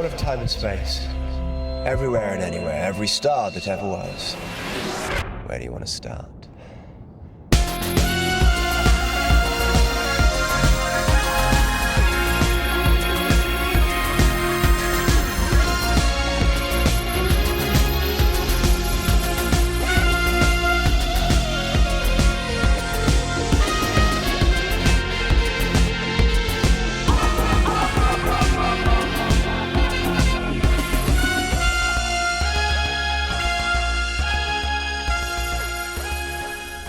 What of time and space? Everywhere and anywhere, every star that ever was. Where do you want to start?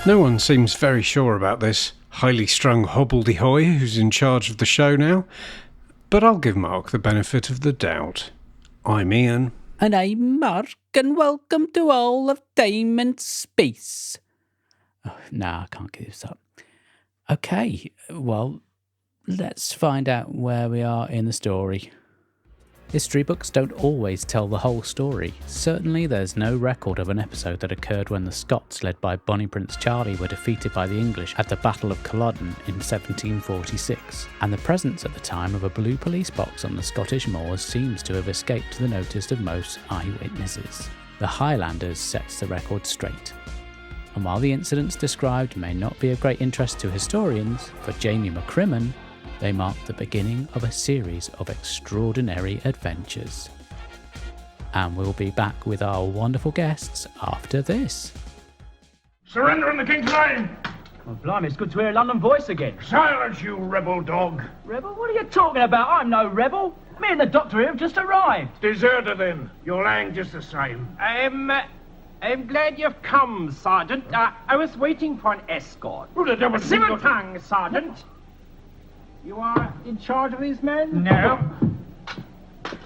No one seems very sure about this highly strung hobbledehoy who's in charge of the show now, but I'll give Mark the benefit of the doubt. I'm Ian. And I'm Mark, and welcome to all of time and space. Oh, I can't give this up. Okay, well, let's find out where we are in the story. History books don't always tell the whole story. Certainly there's no record of an episode that occurred when the Scots, led by Bonnie Prince Charlie, were defeated by the English at the Battle of Culloden in 1746, and the presence at the time of a blue police box on the Scottish moors seems to have escaped the notice of most eyewitnesses. The Highlanders sets the record straight. And while the incidents described may not be of great interest to historians, for Jamie McCrimmon, they mark the beginning of a series of extraordinary adventures. And we'll be back with our wonderful guests after this. Surrender in the King's name! Oh, blimey, it's good to hear a London voice again. Silence, you rebel dog! Rebel? What are you talking about? I'm no rebel. Me and the doctor here have just arrived. Deserter, then. You're lying just the same. I'm glad you've come, Sergeant. I was waiting for an escort. Who the devil Simmer your tongue, Sergeant. You are in charge of these men? No.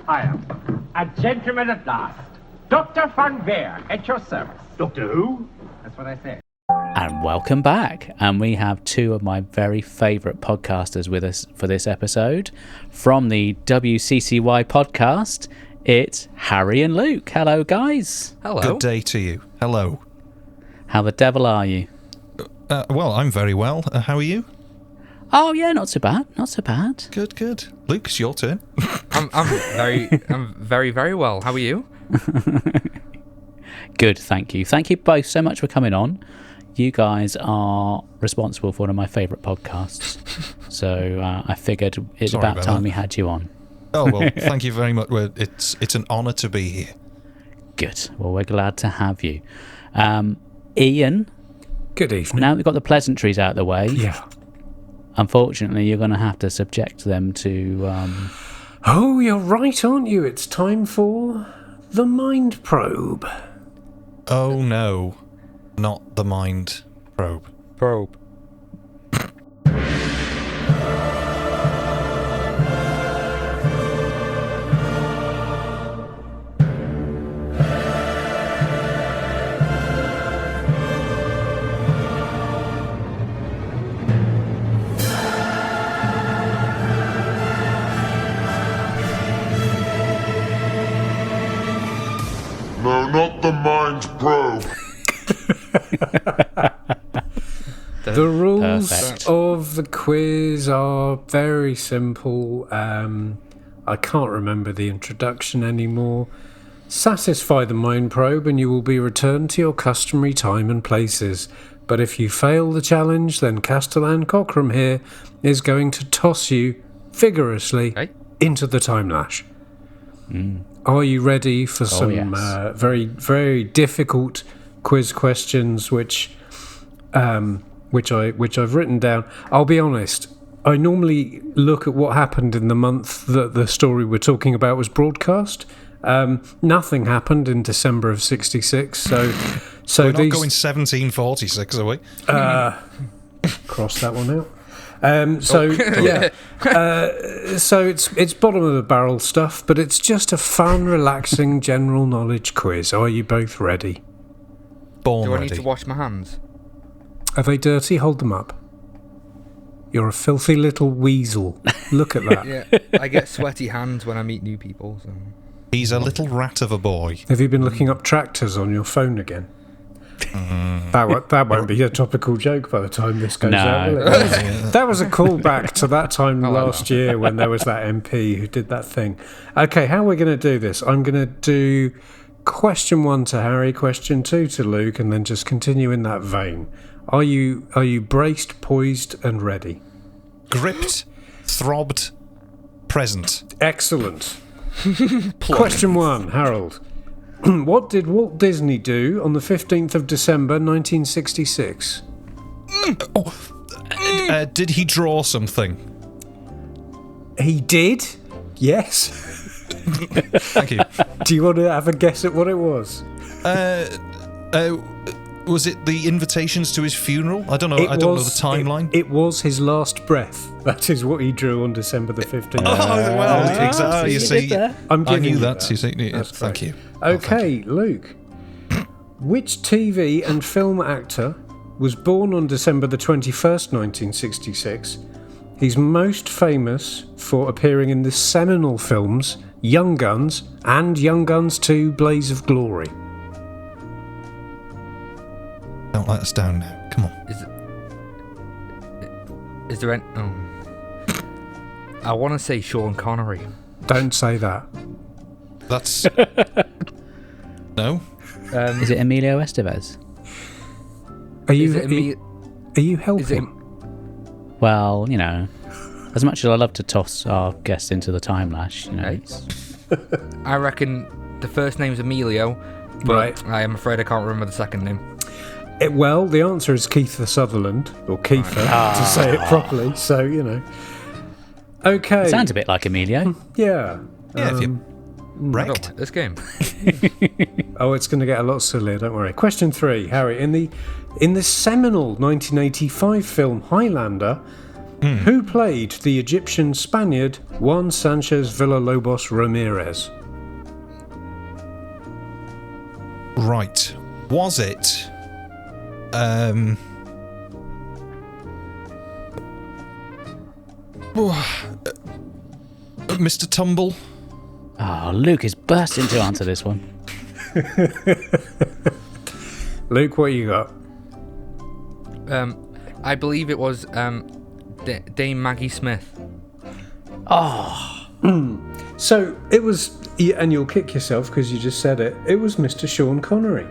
I am. A gentleman at last. Dr. Van Veer, at your service. Doctor who? That's what I said. And welcome back. And we have two of my very favourite podcasters with us for this episode. From the WCCY podcast, it's Harry and Luke. Hello, guys. Hello. Good day to you. Hello. How the devil are you? Well, I'm very well. How are you? Oh, yeah, not so bad. Not so bad. Good. Luke, it's your turn. I'm very, very well. How are you? Good, thank you. Thank you both so much for coming on. You guys are responsible for one of my favourite podcasts. So I figured it's about time we had you on. Oh, well, thank you very much. Well, it's an honour to be here. Good. Well, we're glad to have you. Ian. Good evening. Now we've got the pleasantries out of the way. Yeah. Unfortunately, you're going to have to subject them to... Oh, you're right, aren't you? It's time for the Mind Probe. Oh, no. Not the Mind Probe. Probe. No, not the Mind Probe. The rules Perfect. of the quiz are very simple. I can't remember the introduction anymore. Satisfy the Mind Probe and you will be returned to your customary time and places. But if you fail the challenge, then Castellan Cockram here is going to toss you vigorously into the time lash. Are you ready for some very, very difficult quiz questions, which I've written down? I'll be honest. I normally look at what happened in the month that the story we're talking about was broadcast. Nothing happened in December of '66, so we're not going 1746, are we? Cross that one out. So it's bottom of the barrel stuff, but it's just a fun, relaxing general knowledge quiz. Are you both ready? Born Do I ready. need to wash my hands? Are they dirty? Hold them up. You're a filthy little weasel. Look at that. Yeah, I get sweaty hands when I meet new people. So. He's a little rat of a boy. Have you been looking up tractors on your phone again? That won't be a topical joke by the time this goes No. out, will it? That was a callback to that time last year when there was that MP who did that thing. Okay, how are we going to do this? I'm going to do question 1 to Harry, question 2 to Luke, and then just continue in that vein. Are you braced, poised, and ready? Gripped, throbbed, present. Excellent. Question 1, Harold. What did Walt Disney do on the 15th of December 1966? Did he draw something? He did? Yes. Thank you. Do you want to have a guess at what it was? Was it the invitations to his funeral? I don't know. I don't know the timeline. It was his last breath. That is what he drew on December the 15th. Well, exactly. You see, I knew that. You see, thank you. Okay, Luke. Which TV and film actor was born on December the 21st, 1966? He's most famous for appearing in the seminal films Young Guns and Young Guns 2: Blaze of Glory. Don't let us down now. Come on. Is there any... Oh. I want to say Sean Connery. Don't say that. That's... No? Is it Emilio Estevez? Are you helping? Well, you know, as much as I love to toss our guests into the time lash, you know. I reckon the first name's Emilio, but Right. I am afraid I can't remember the second name. Well, the answer is Kiefer Sutherland, or Kiefer, to say it properly, so, you know. Okay. It sounds a bit like Emilio. Yeah. Yeah, if you I don't wrecked. like this game. Oh, it's going to get a lot sillier, don't worry. Question 3, Harry. In the seminal 1985 film Highlander, who played the Egyptian Spaniard Juan Sanchez Villalobos Ramirez? Right. Was it... Mr. Tumble? Oh, Luke is bursting to answer this one. Luke, what you got? I believe it was Dame Maggie Smith. So, it was, and you'll kick yourself because you just said it, it was Mr. Sean Connery.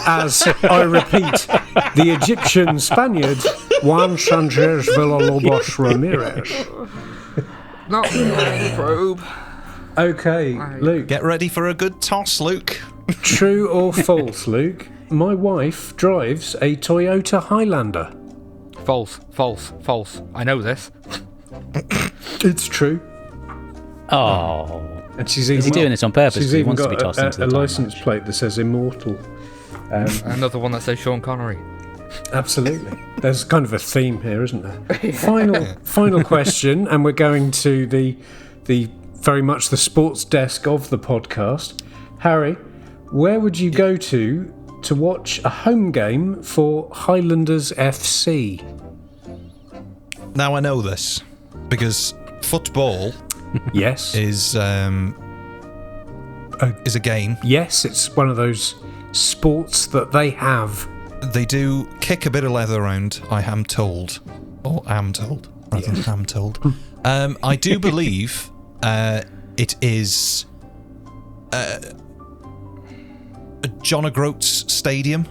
As, I repeat, the Egyptian Spaniard Juan Sanchez Villalobos Ramirez. Not the probe. Okay, Luke. Get ready for a good toss, Luke. True or false, Luke? My wife drives a Toyota Highlander. False. I know this. It's true. Oh. And she's Is he doing this on purpose? She's He even wants to got be tossed into the a time license lash. plate that says immortal. Another one that says Sean Connery. Absolutely. There's kind of a theme here, isn't there? Final question, and we're going to the very much the sports desk of the podcast. Harry, where would you go to watch a home game for Highlanders FC? Now I know this because football Yes. is a game. Yes, it's one of those sports that they have. They do kick a bit of leather around, I am told. Or am told, rather than am told. I do believe it is John O'Groats Stadium.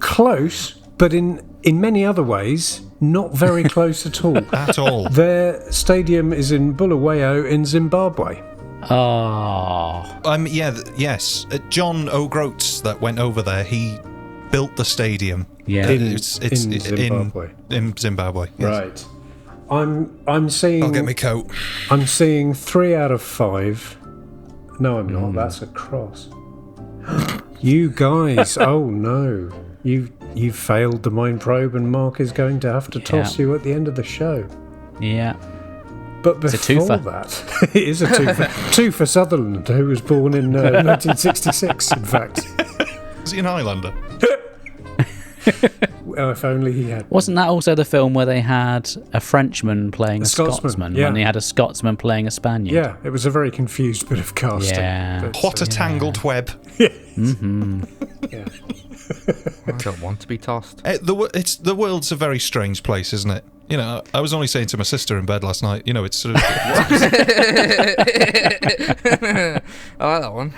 Close, but in many other ways, not very close at all. At all. Their stadium is in Bulawayo in Zimbabwe. Oh. Yes. John O'Groats that went over there, he built the stadium. Yeah. In Zimbabwe. In Zimbabwe. Yes. Right. I'm seeing. I'll get my coat. I'm seeing 3 out of 5. No, I'm not. That's a cross. You guys. Oh no. You failed the mind probe, and Mark is going to have to toss you at the end of the show. Yeah. But It's a before twofer. that, it is a twofer. Two for Sutherland, who was born in 1966, in fact. Is he an Highlander? if only he had. Wasn't that also the film where they had a Frenchman playing a Scotsman, yeah. and they had a Scotsman playing a Spaniard? Yeah, it was a very confused bit of casting. Yeah. but, What a tangled web. Yeah. I don't want to be tossed. The world's a very strange place, isn't it? You know, I was only saying to my sister in bed last night, you know, it's sort of... I like that one.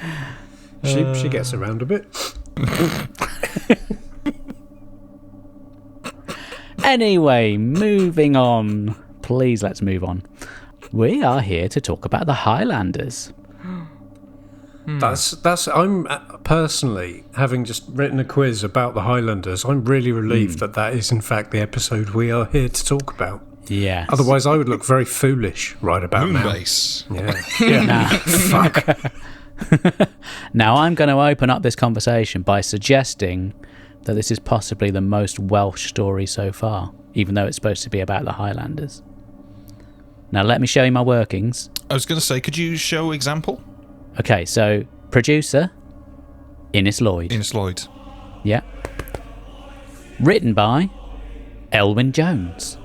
She gets around a bit. Anyway, moving on. Please, let's move on. We are here to talk about the Highlanders. That's. I'm personally, having just written a quiz about the Highlanders, I'm really relieved that is in fact the episode we are here to talk about. Yes. Otherwise, I would look very foolish right about now. Moonbase. Yeah. Fuck. Now I'm going to open up this conversation by suggesting that this is possibly the most Welsh story so far, even though it's supposed to be about the Highlanders. Now let me show you my workings. I was going to say, could you show example? Okay, so producer, Innes Lloyd. Innes Lloyd. Yeah. Written by Elwyn Jones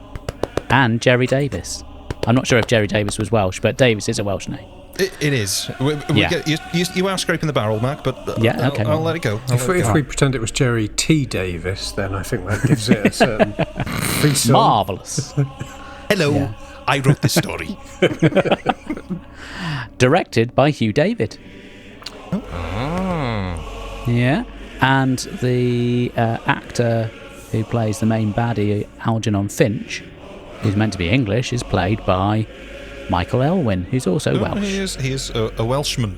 and Jerry Davis. I'm not sure if Jerry Davis was Welsh, but Davis is a Welsh name. It is. You are scraping the barrel, Mac, but Yeah, okay. I'll let it go. If we pretend it was Jerry T. Davis, then I think that gives it a certain frisson. Marvellous. Hello, Yeah. I wrote this story. Directed by Hugh David. Oh. Yeah. And the actor who plays the main baddie, Algernon Finch, who's meant to be English, is played by Michael Elwyn, who's also Welsh. He is a Welshman.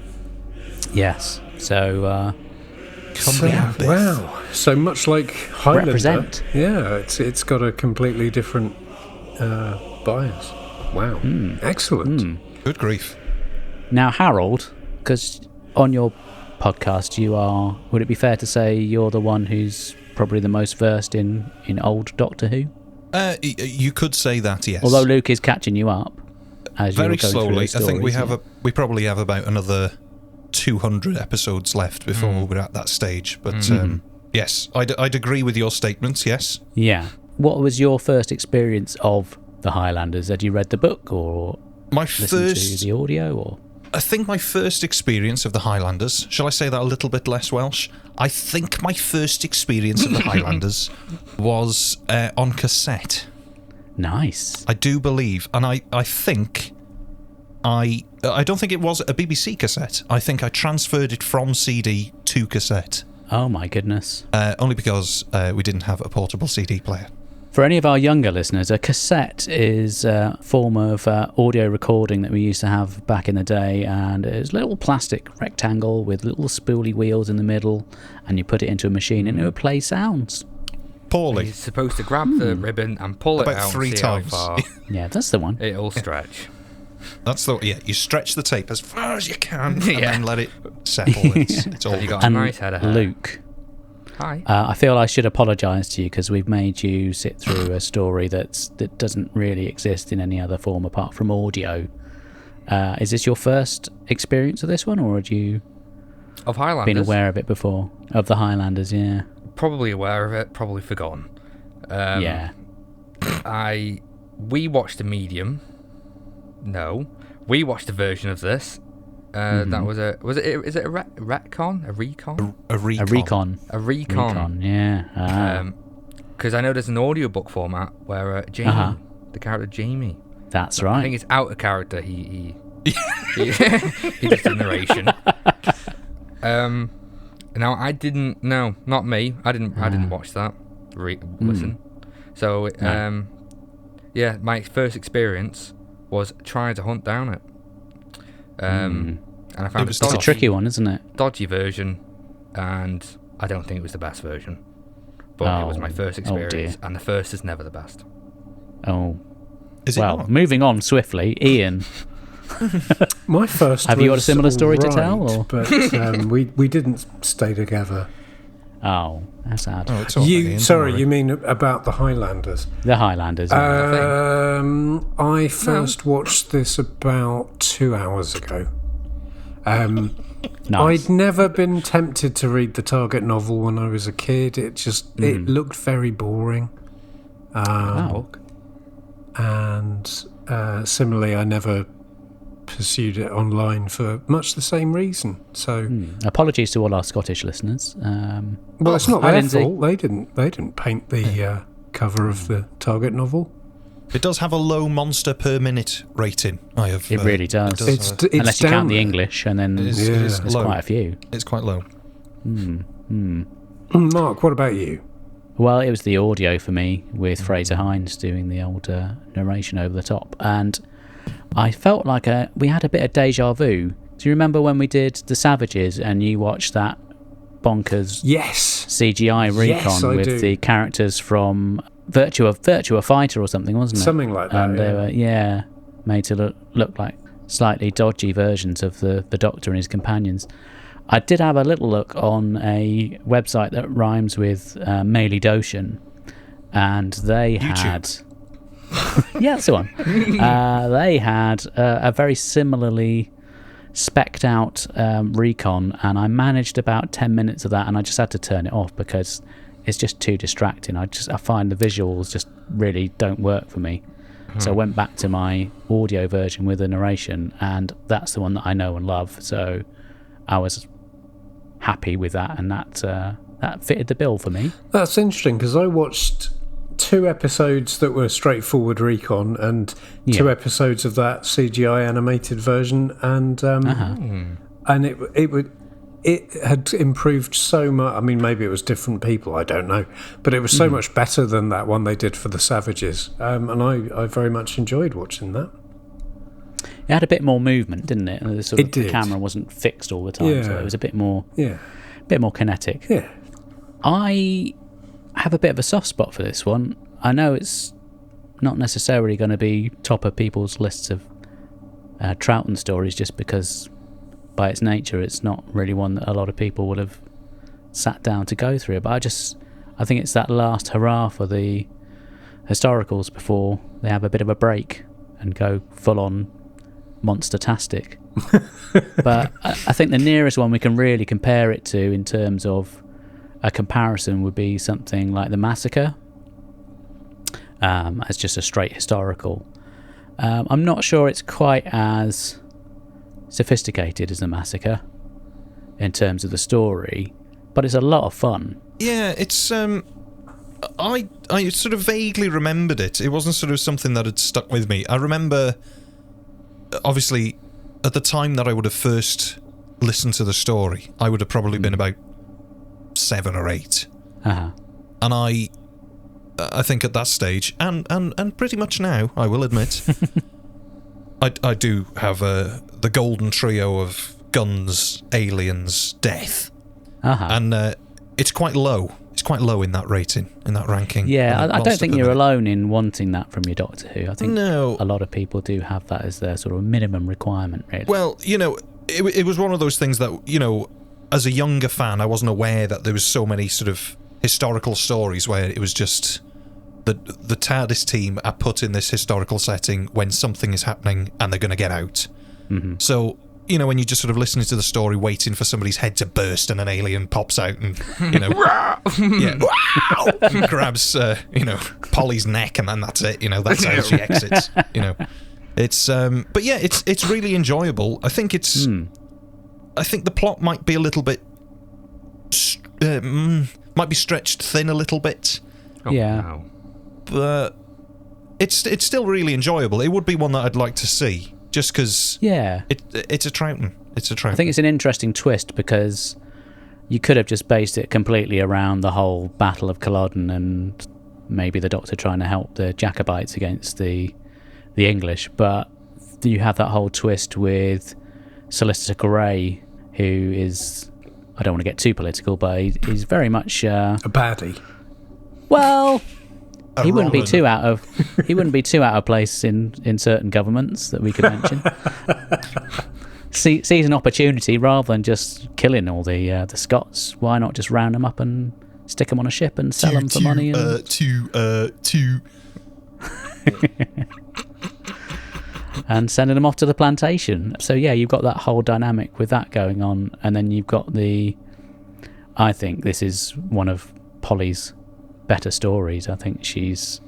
Yes. So, Wow. So much like Highlander. Represent. Yeah, it's got a completely different bias. Wow. Excellent. Good grief. now Harold, because on your podcast you are, would it be fair to say you're the one who's probably the most versed in old Doctor Who? You could say that, yes. Although Luke is catching you up as very you're going slowly. through the I think stories, we probably have about another 200 episodes left before we're at that stage. But yes, I'd agree with your statements. Yes. Yeah. What was your first experience of the Highlanders? Had you read the book or listened to the audio? Or I think my first experience of the Highlanders, shall I say that a little bit less Welsh? I think my first experience of the Highlanders was on cassette. Nice. I do believe, and I think I don't think it was a BBC cassette. I think I transferred it from CD to cassette. Oh my goodness. Only because we didn't have a portable CD player. For any of our younger listeners, a cassette is a form of audio recording that we used to have back in the day, and it's a little plastic rectangle with little spoolie wheels in the middle, and you put it into a machine and it would play sounds. Poorly. He's supposed to grab the ribbon and pull About it out 3 and see times. how far Yeah, that's the one. it'll stretch. That's you stretch the tape as far as you can and Yeah. then let it settle. It's all You got good. a nice head of hair. Luke, Hi. I feel I should apologise to you because we've made you sit through a story that doesn't really exist in any other form apart from audio. Is this your first experience of this one, or had you Of Highlanders. been aware of it before? Of the Highlanders, yeah. Probably aware of it, probably forgotten. Yeah. We watched a medium. No. We watched a version of this. That was is it a retcon? A recon? A recon. A recon. A recon. Recon, yeah. Because I know there's an audiobook format where Jamie, the character Jamie, That's I right. think it's out of character. He does the narration. Now I didn't. No, not me. I didn't watch that. Listen. So yeah, my first experience was trying to hunt down it. And I found It's a tricky one, isn't it? dodgy version, and I don't think it was the best version. But it was my first experience, and the first is never the best. Oh. Is it Well, not? moving on swiftly, Ian. My first. Have you got a was similar story to tell, alright, or? But we didn't stay together. Oh, that's sad. Oh, it's all right, Ian, don't Sorry, worry. you mean about the Highlanders? The Highlanders. I first watched this about 2 hours ago. Nice. I'd never been tempted to read the target novel when I was a kid. It looked very boring. And similarly, I never pursued it online for much the same reason. So, apologies to all our Scottish listeners. Well, it's not their fault. They didn't paint the cover of the target novel. It does have a low monster per minute rating. It really does. It's unless you count the English, and then there's quite a few. It's quite low. Mark, what about you? Well, it was the audio for me, with Fraser Hines doing the old narration over the top, and I felt like we had a bit of deja vu. Do you remember when we did The Savages and you watched that bonkers CGI recon with the characters from Virtua Fighter or something, wasn't it? Something like that. And they were made to look like slightly dodgy versions of the Doctor and his companions. I did have a little look on a website that rhymes with Meili Doshin, and they had yeah, that's the one. They had a very similarly specced out recon, and I managed about 10 minutes of that, and I just had to turn it off because it's just too distracting. I find the visuals just really don't work for me. So I went back to my audio version with the narration, and that's the one that I know and love. So I was happy with that, and that fitted the bill for me. That's interesting, because I watched 2 episodes that were straightforward recon and 2 episodes of that CGI animated version, and it had improved so much. I mean, maybe it was different people, I don't know, but it was so much better than that one they did for The Savages, and I very much enjoyed watching that. It had a bit more movement, didn't it? The camera wasn't fixed all the time, so it was a bit more kinetic. Yeah. I have a bit of a soft spot for this one. I know it's not necessarily going to be top of people's lists of Troughton stories, just because by its nature it's not really one that a lot of people would have sat down to go through. But I think it's that last hurrah for the historicals before they have a bit of a break and go full on monster-tastic. But I think the nearest one we can really compare it to in terms of a comparison would be something like The Massacre, as just a straight historical. I'm not sure it's quite as sophisticated as The Massacre in terms of the story, but it's a lot of fun. Yeah, it's I sort of vaguely remembered it. It wasn't sort of something that had stuck with me. I remember, obviously, at the time that I would have first listened to the story, I would have probably been about 7 or 8. And I think at that stage, and pretty much now, I will admit, I do have the golden trio of guns, aliens, death, and it's quite low. It's quite low in that rating, in that ranking. Yeah, I don't think you're alone in wanting that from your Doctor Who. I think a lot of people do have that as their sort of minimum requirement, really. Well, it was one of those things that, as a younger fan, I wasn't aware that there was so many sort of historical stories where it was just the TARDIS team are put in this historical setting when something is happening and they're going to get out. So, when you're just sort of listening to the story, waiting for somebody's head to burst and an alien pops out and, grabs, Polly's neck, and then that's it. That's how she exits. It's, but yeah, it's really enjoyable. I think it's, I think the plot might be a little bit, might be stretched thin a little bit. Wow. But it's still really enjoyable. It would be one that I'd like to see, just because it's a Troughton. It's a Troughton. I think it's an interesting twist, because you could have just based it completely around the whole Battle of Culloden and maybe the Doctor trying to help the Jacobites against the English, but you have that whole twist with Solicitor Grey, who is, I don't want to get too political, but he's very much a baddie. Well, he wouldn't be too out of place in certain governments that we could mention. Sees an opportunity rather than just killing all the Scots. Why not just round them up and stick them on a ship and sell them for money? and sending them off to the plantation. So yeah, you've got that whole dynamic with that going on, and then you've got I think this is one of Polly's better stories. I think she's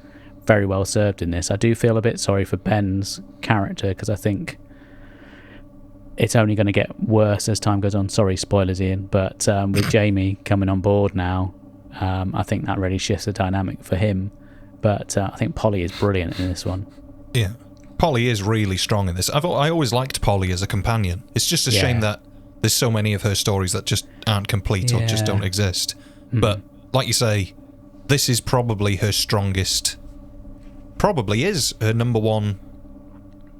very well served in this. I do feel a bit sorry for Ben's character, because I think it's only going to get worse as time goes on. Sorry, spoilers, Ian, but with Jamie coming on board now, I think that really shifts the dynamic for him. But I think Polly is brilliant in this one. Yeah. Polly is really strong in this. I always liked Polly as a companion. It's just a shame that there's so many of her stories that just aren't complete or just don't exist. But, like you say, this is probably her strongest... Probably is her number one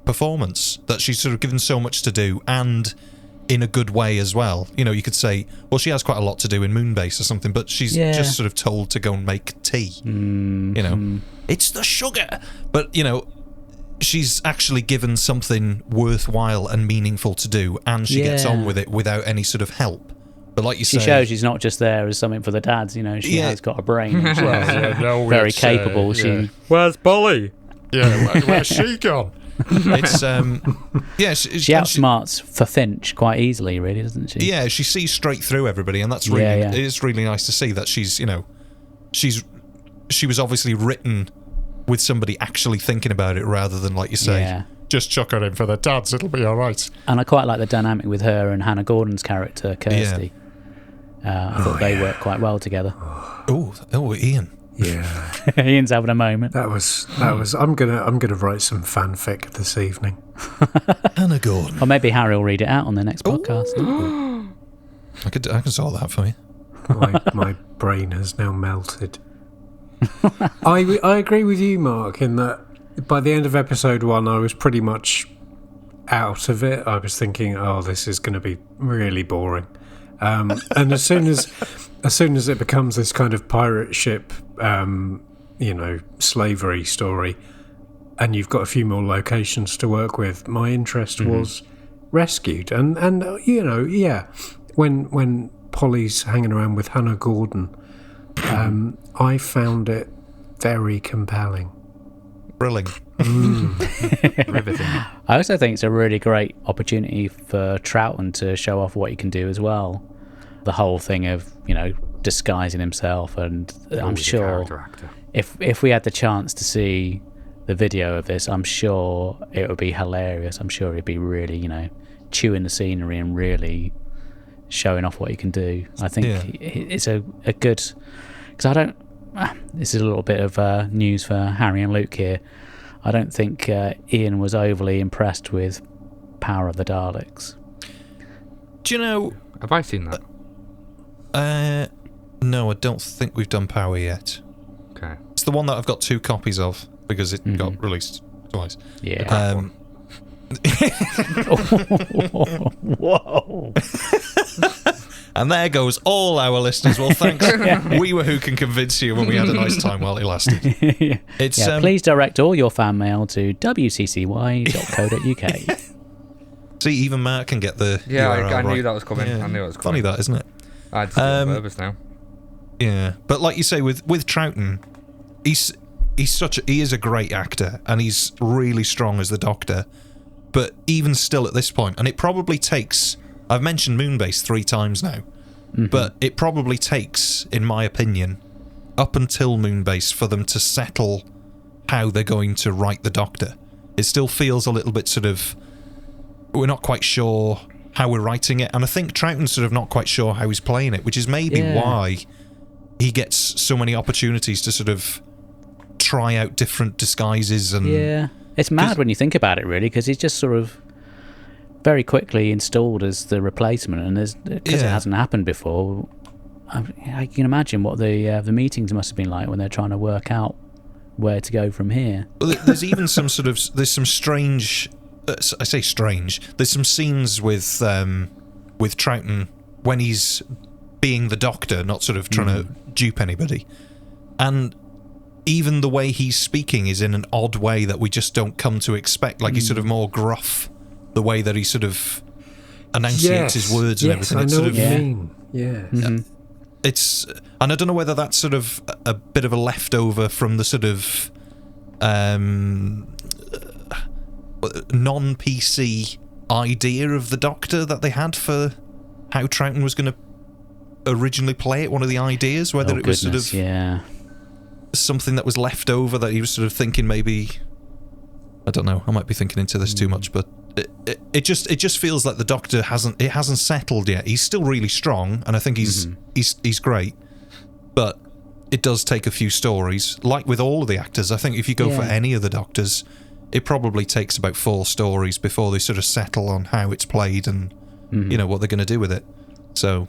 performance. That she's sort of given so much to do, and in a good way as well. You know, you could say, well, she has quite a lot to do in Moonbase or something, but she's just sort of told to go and make tea. You know, it's the sugar. But, you know, she's actually given something worthwhile and meaningful to do, and she gets on with it without any sort of help. But like you say, she shows she's not just there as something for the dads. You know, she has got a brain. And she's very capable. Where's Polly? Yeah, where's she gone? It's she outsmarts for Finch quite easily, really, doesn't she? Yeah, she sees straight through everybody, and that's really it is really nice to see that she's, you know, she was obviously written with somebody actually thinking about it, rather than, like you say, just chuck her in for the dads, it'll be all right. And I quite like the dynamic with her and Hannah Gordon's character, Kirsty. I thought they worked quite well together. Oh, Ian. Yeah. Ian's having a moment. That was. I'm gonna write some fanfic this evening. Hannah Gordon. Or maybe Harry will read it out on the next podcast. I can solve that for you. My brain has now melted. I agree with you, Mark, in that by the end of episode 1, I was pretty much out of it. I was thinking, this is going to be really boring. And as soon as it becomes this kind of pirate ship, slavery story, and you've got a few more locations to work with, my interest was rescued. And when Polly's hanging around with Hannah Gordon, I found it very compelling. Thrilling. Riveting. I also think it's a really great opportunity for Troughton to show off what he can do as well. The whole thing of, disguising himself, and I'm sure if we had the chance to see the video of this, I'm sure it would be hilarious. I'm sure he'd be really, chewing the scenery and really showing off what he can do. I think it's a good... Because this is a little bit of news for Harry and Luke here. I don't think Ian was overly impressed with Power of the Daleks. Do you know... Have I seen that? No, I don't think we've done Power yet. Okay. It's the one that I've got 2 copies of, because it got released twice. Yeah. Whoa. And there goes all our listeners. Well, thanks. We were who can convince you when we had a nice time while it lasted. It's please direct all your fan mail to wccy.co.uk. See, even Mark can get the URL right. I knew that was coming. I knew it was Funny coming. that, isn't it? I had to do it on purpose now. Yeah, but like you say, with Troughton, he is a great actor, and he's really strong as the Doctor. But even still at this point, and it probably takes... I've mentioned Moonbase 3 times now, but it probably takes, in my opinion, up until Moonbase for them to settle how they're going to write the Doctor. It still feels a little bit sort of... We're not quite sure how we're writing it, and I think Troughton's sort of not quite sure how he's playing it, which is maybe why he gets so many opportunities to sort of try out different disguises. And it's mad when you think about it, really, because he's just sort of very quickly installed as the replacement, and because it hasn't happened before, I can imagine what the meetings must have been like when they're trying to work out where to go from here. Well, there's even some strange... I say strange. There's some scenes with Troughton when he's being the Doctor, not sort of trying to dupe anybody. And even the way he's speaking is in an odd way that we just don't come to expect. Like he's sort of more gruff, the way that he sort of enunciates his words and everything. I know sort what of, you mean. Yeah. It's... And I don't know whether that's sort of a bit of a leftover from the sort of... non-PC idea of the Doctor that they had for how Troughton was going to originally play it. One of the ideas, whether it was sort of something that was left over that he was sort of thinking maybe. I don't know. I might be thinking into this too much, but it just feels like the Doctor hasn't settled yet. He's still really strong, and I think he's great, but it does take a few stories. Like with all of the actors, I think if you go for any of the Doctors, it probably takes about 4 stories before they sort of settle on how it's played and what they're going to do with it. So,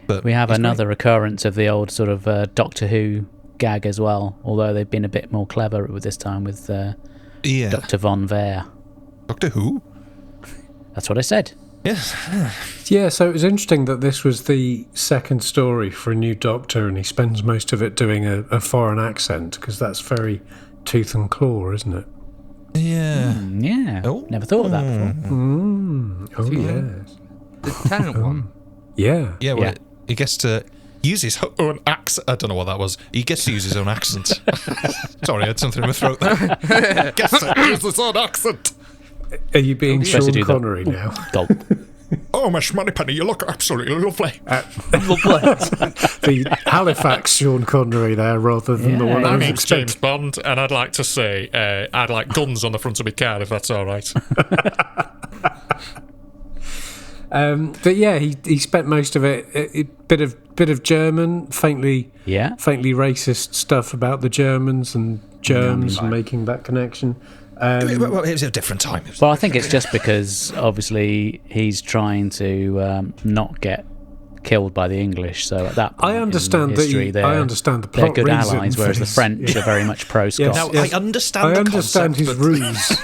but we have another occurrence of the old sort of Doctor Who gag as well, although they've been a bit more clever with this time with Dr. Von Ver. Doctor Who? That's what I said. Yes. Yeah, so it was interesting that this was the second story for a new Doctor, and he spends most of it doing a foreign accent, because that's very tooth and claw, isn't it? Yeah. Yeah. Oh. Never thought of that before. Oh, yes. The Tennant one. Yeah. Yeah, well, he gets to use his own accent. I don't know what that was. He gets to use his own accent. Sorry, I had something in my throat there. Gets to use his own accent. Are you being Supposed to Sean do Connery now? Gulp. Oh, Miss Moneypenny, you look absolutely lovely. The Halifax Sean Connery there, rather than the one I was expecting. Bond, and I'd like to say I'd like guns on the front of my car, if that's all right. But yeah, he spent most of it a bit of German, faintly racist stuff about the Germans and germs and making that connection. Well, it was a different time. Well, I think it's just because obviously he's trying to not get killed by the English. So at that point I understand in history, I understand the plot they're good reason allies, for whereas the this. French are very much pro-Scot. Now, I understand. I understand his ruse.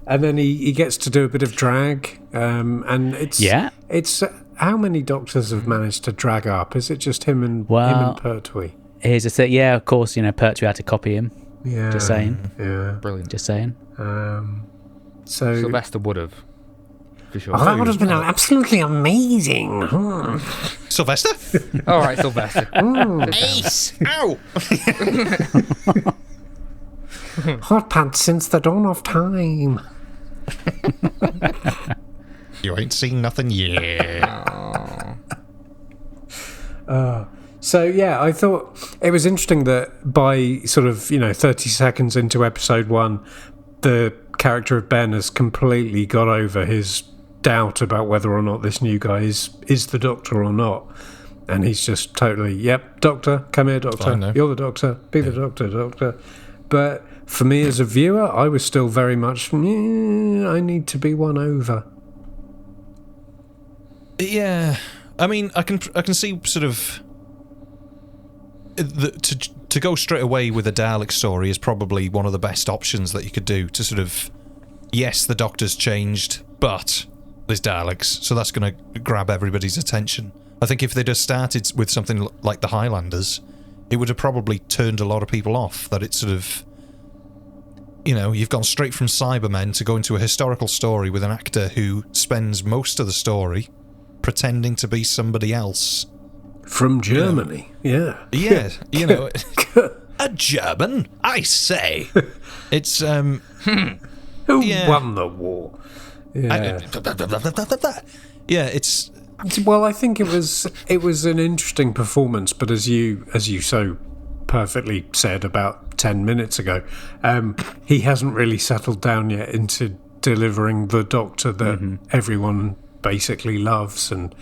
And then he gets to do a bit of drag, and it's how many Doctors have managed to drag up? Is it just him and Pertwee? Here's the thing. Yeah, of course. Pertwee had to copy him. Yeah, just saying. Yeah, brilliant. Just saying. So Sylvester would have, for sure. that would have been absolutely amazing. Sylvester? All right, Sylvester. Ace! Ow! Hot pants since the dawn of time. You ain't seen nothing yet. So yeah, I thought it was interesting that by sort of 30 seconds into episode 1, the character of Ben has completely got over his doubt about whether or not this new guy is the Doctor or not, and he's just totally, yep, Doctor, come here, Doctor, you're the Doctor, be the Doctor. But for me as a viewer, I was still very much, I need to be won over. Yeah, I mean, I can see sort of. To go straight away with a Dalek story is probably one of the best options that you could do to sort of, yes, the Doctor's changed, but there's Daleks, so that's going to grab everybody's attention. I think if they'd have started with something like the Highlanders, it would have probably turned a lot of people off, that it's sort of, you've gone straight from Cybermen to go into a historical story with an actor who spends most of the story pretending to be somebody else. From Germany, Yeah, a German, I say. It's Who won the war? Yeah, it's. Well, I think it was an interesting performance, but as you so perfectly said about 10 minutes ago, he hasn't really settled down yet into delivering the Doctor that everyone basically loves, and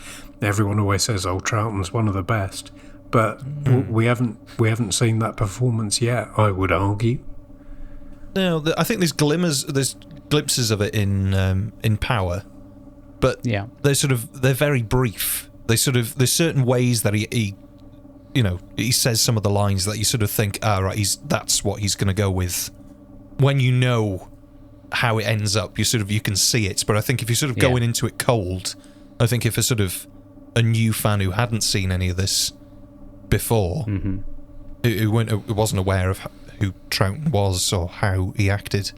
everyone always says, "Oh, Troughton's one of the best," but we haven't seen that performance yet, I would argue. No, I think there's glimpses of it in Power, but they're very brief. There's certain ways that he says some of the lines that you sort of think, that's what he's going to go with. When you know how it ends up, you can see it. But I think if you're sort of going into it cold, I think if a new fan who hadn't seen any of this before, who wasn't aware of who Troughton was or how he acted,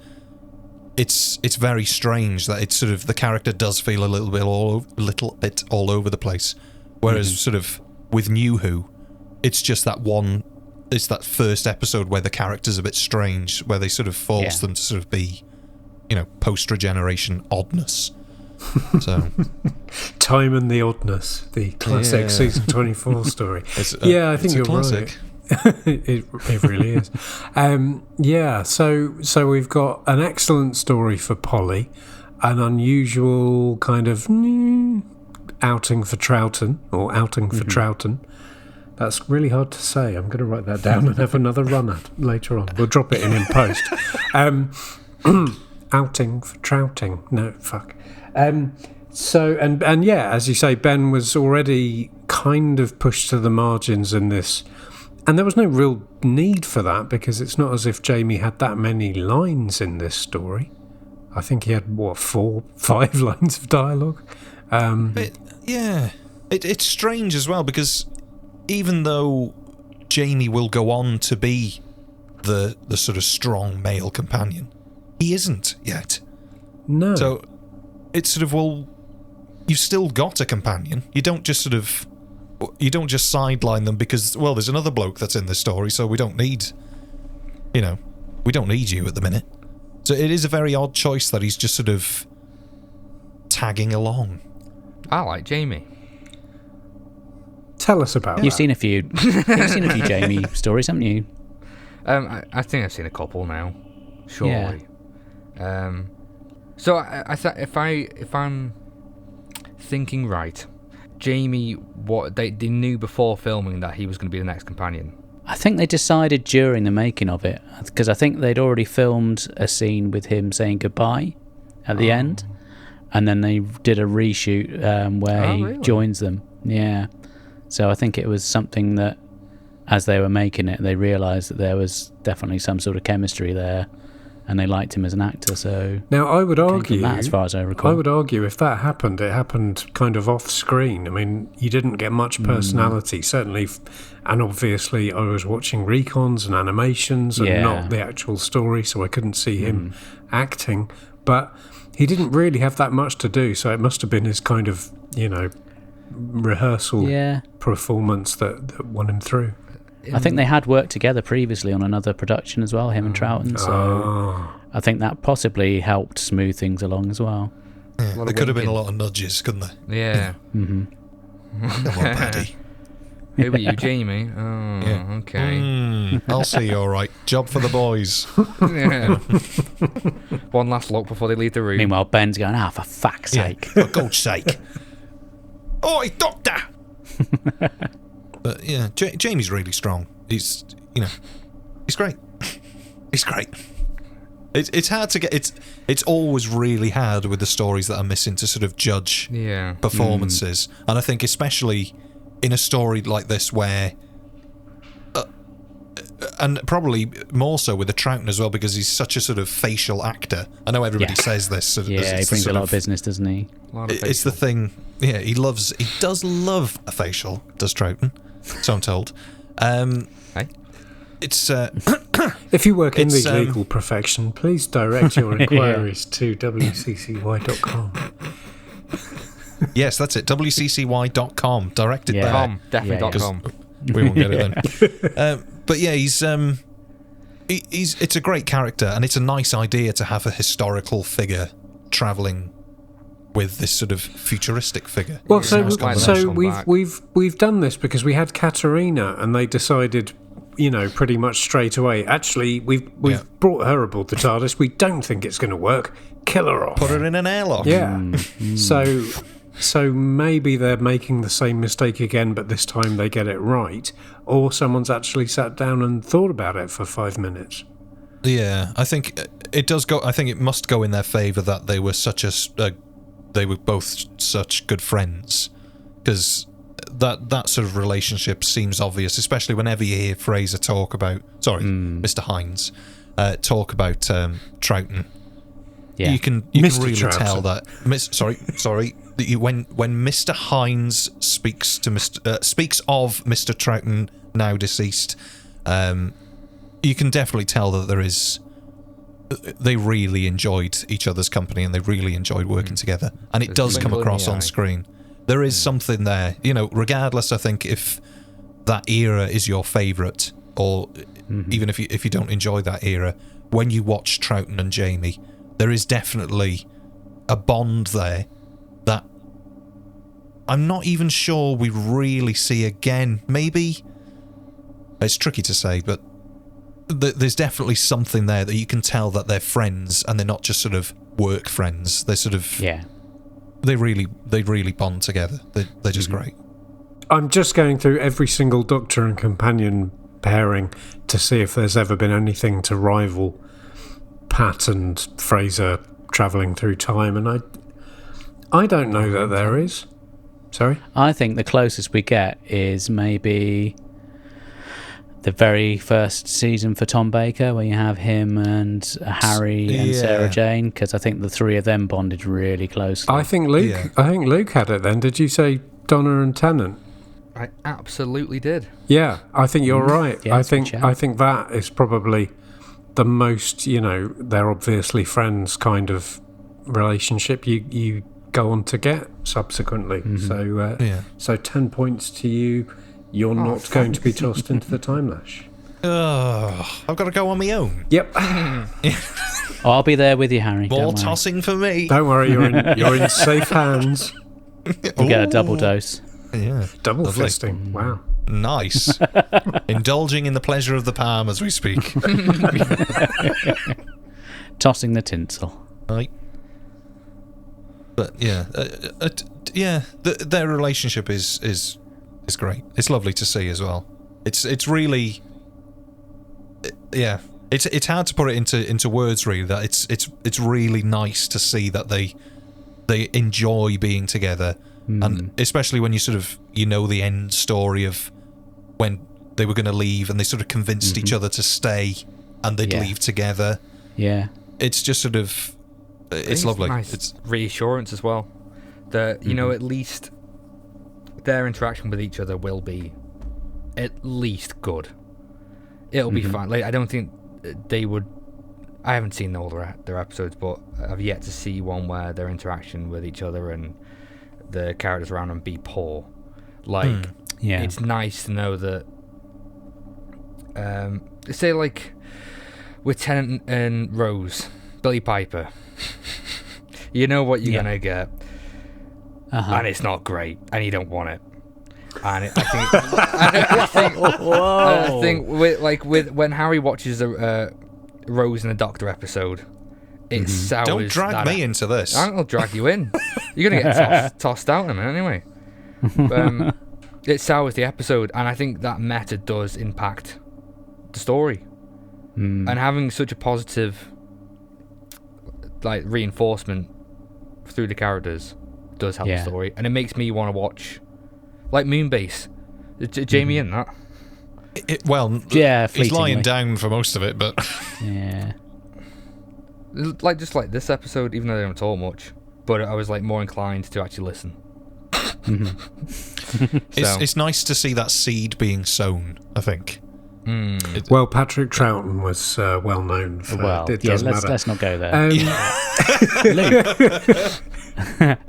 it's very strange that it's sort of, the character does feel a little bit all over the place, whereas sort of with New Who, it's just it's that first episode where the character's a bit strange, where they sort of force them to sort of be post-regeneration oddness. So Time and the Oddness, the classic season 24 story. I think you're classic. right. it really is. So we've got an excellent story for Polly, an unusual kind of outing for Troughton, or outing for Troughton. That's really hard to say. I'm going to write that down and have another run at later on. We'll drop it in post. Outing for Troughting. No, fuck. So, as you say, Ben was already kind of pushed to the margins in this. And there was no real need for that, because it's not as if Jamie had that many lines in this story. I think he had, 4-5 lines of dialogue? It's strange as well, because even though Jamie will go on to be the sort of strong male companion, he isn't yet. No. So it's sort of, you've still got a companion. You don't just sideline them because, there's another bloke that's in this story, so we don't need you at the minute. So it is a very odd choice that he's just sort of tagging along. I like Jamie. Tell us about You've that. seen a few Jamie stories, haven't you? I think I've seen a couple now. Surely. So I thought if I'm thinking right, Jamie, what they knew before filming that he was going to be the next companion. I think they decided during the making of it, because I think they'd already filmed a scene with him saying goodbye at the end, and then they did a reshoot where he joins them. Yeah. So I think it was something that, as they were making it, they realised that there was definitely some sort of chemistry there, and they liked him as an actor. So now I would argue, that, as far as I recall, if that happened, it happened kind of off screen. I mean, you didn't get much personality, certainly, and obviously I was watching recons and animations and not the actual story, so I couldn't see him acting. But he didn't really have that much to do, so it must have been his kind of, rehearsal performance that won him through. I think they had worked together previously on another production as well, him and Troughton, so I think that possibly helped smooth things along as well. Yeah, there could have been a lot of nudges, couldn't there? Yeah. Come on, Paddy. Who were you, Jamie? Oh, Yeah. okay. I'll see you all right. Job for the boys. Yeah. One last look before they leave the room. Meanwhile, Ben's going, for fuck's sake. For God's sake. Oi, doctor! But yeah, Jamie's really strong. He's great. He's great. It's hard to get. It's always really hard with the stories that are missing to sort of judge performances, and I think especially in a story like this where, and probably more so with the Troughton as well, because he's such a sort of facial actor. I know everybody says this. Sort of, he brings a lot of business, doesn't he? It's the thing. Yeah, he does love a facial. Does Troughton? So I'm told. It's if you work in the legal profession, please direct your inquiries to wccy.com. Yes, that's it. wccy.com. Directed there. .com, definitely .com. We won't get it then. But yeah, he's it's a great character, and it's a nice idea to have a historical figure travelling with this sort of futuristic figure. Well, we've done this because we had Katerina, and they decided, pretty much straight away. Actually, we've brought her aboard the TARDIS. We don't think it's going to work. Kill her off. Put her in an airlock. Yeah. So maybe they're making the same mistake again, but this time they get it right, or someone's actually sat down and thought about it for 5 minutes. Yeah, I think it does go. I think it must go in their favour that they were they were both such good friends, because that sort of relationship seems obvious, especially whenever you hear Fraser talk about Mr. Hines talk about Troughton. Yeah. You can really tell that. When Mr. Hines speaks of Mr. Troughton, now deceased, you can definitely tell that they really enjoyed each other's company, and they really enjoyed working together, and it does come across on screen. There is something there, regardless, I think, if that era is your favourite, or even if you don't enjoy that era, when you watch Troughton and Jamie, there is definitely a bond there that I'm not even sure we really see again. Maybe it's tricky to say, but there's definitely something there that you can tell that they're friends and they're not just sort of work friends. They're sort of they really bond together. They're just great. I'm just going through every single Doctor and companion pairing to see if there's ever been anything to rival Pat and Fraser travelling through time, and I don't know that there is. Sorry? I think the closest we get is maybe the very first season for Tom Baker, where you have him and Harry and Sarah Jane, because I think the three of them bonded really closely. I think Luke had it then. Did you say Donna and Tennant? I absolutely did. Yeah, I think you're right. Yeah, I think that is probably the most, they're obviously friends kind of relationship you go on to get subsequently. So 10 points to you. You're not going to be tossed into the time lash. I've got to go on my own. Yep. I'll be there with you, Harry. More tossing for me. Don't worry, you're in safe hands. You get a double dose. Yeah. Double fisting. Wow. Nice. Indulging in the pleasure of the palm as we speak. Tossing the tinsel. Right. But their relationship is great. It's lovely to see as well. It's really, it's hard to put it into words really. That it's really nice to see that they enjoy being together, and especially when you sort of the end story of when they were going to leave and they sort of convinced each other to stay and they'd leave together. Yeah, it's just sort of it's lovely. Nice it's reassurance as well that at least their interaction with each other will be at least good. It'll be fine. Like, I don't think they would. I haven't seen all their episodes, but I've yet to see one where their interaction with each other and the characters around them be poor. Like, it's nice to know that. Say like with Tennant and Rose, Billy Piper. You know what you're gonna get. And it's not great, and you don't want it. And I think with when Harry watches a Rose and the Doctor episode, it sours. Don't drag me into this. I'll drag you in. You're gonna get tossed out in a minute anyway. It sours the episode, and I think that meta does impact the story. And having such a positive reinforcement through the characters does help the story, and it makes me want to watch like Moonbase. Jamie in that? He's lying down for most of it, but just like this episode, even though they don't talk much, but I was like more inclined to actually listen. It's nice to see that seed being sown, I think. Well, Patrick Troughton was well known for let's not go there.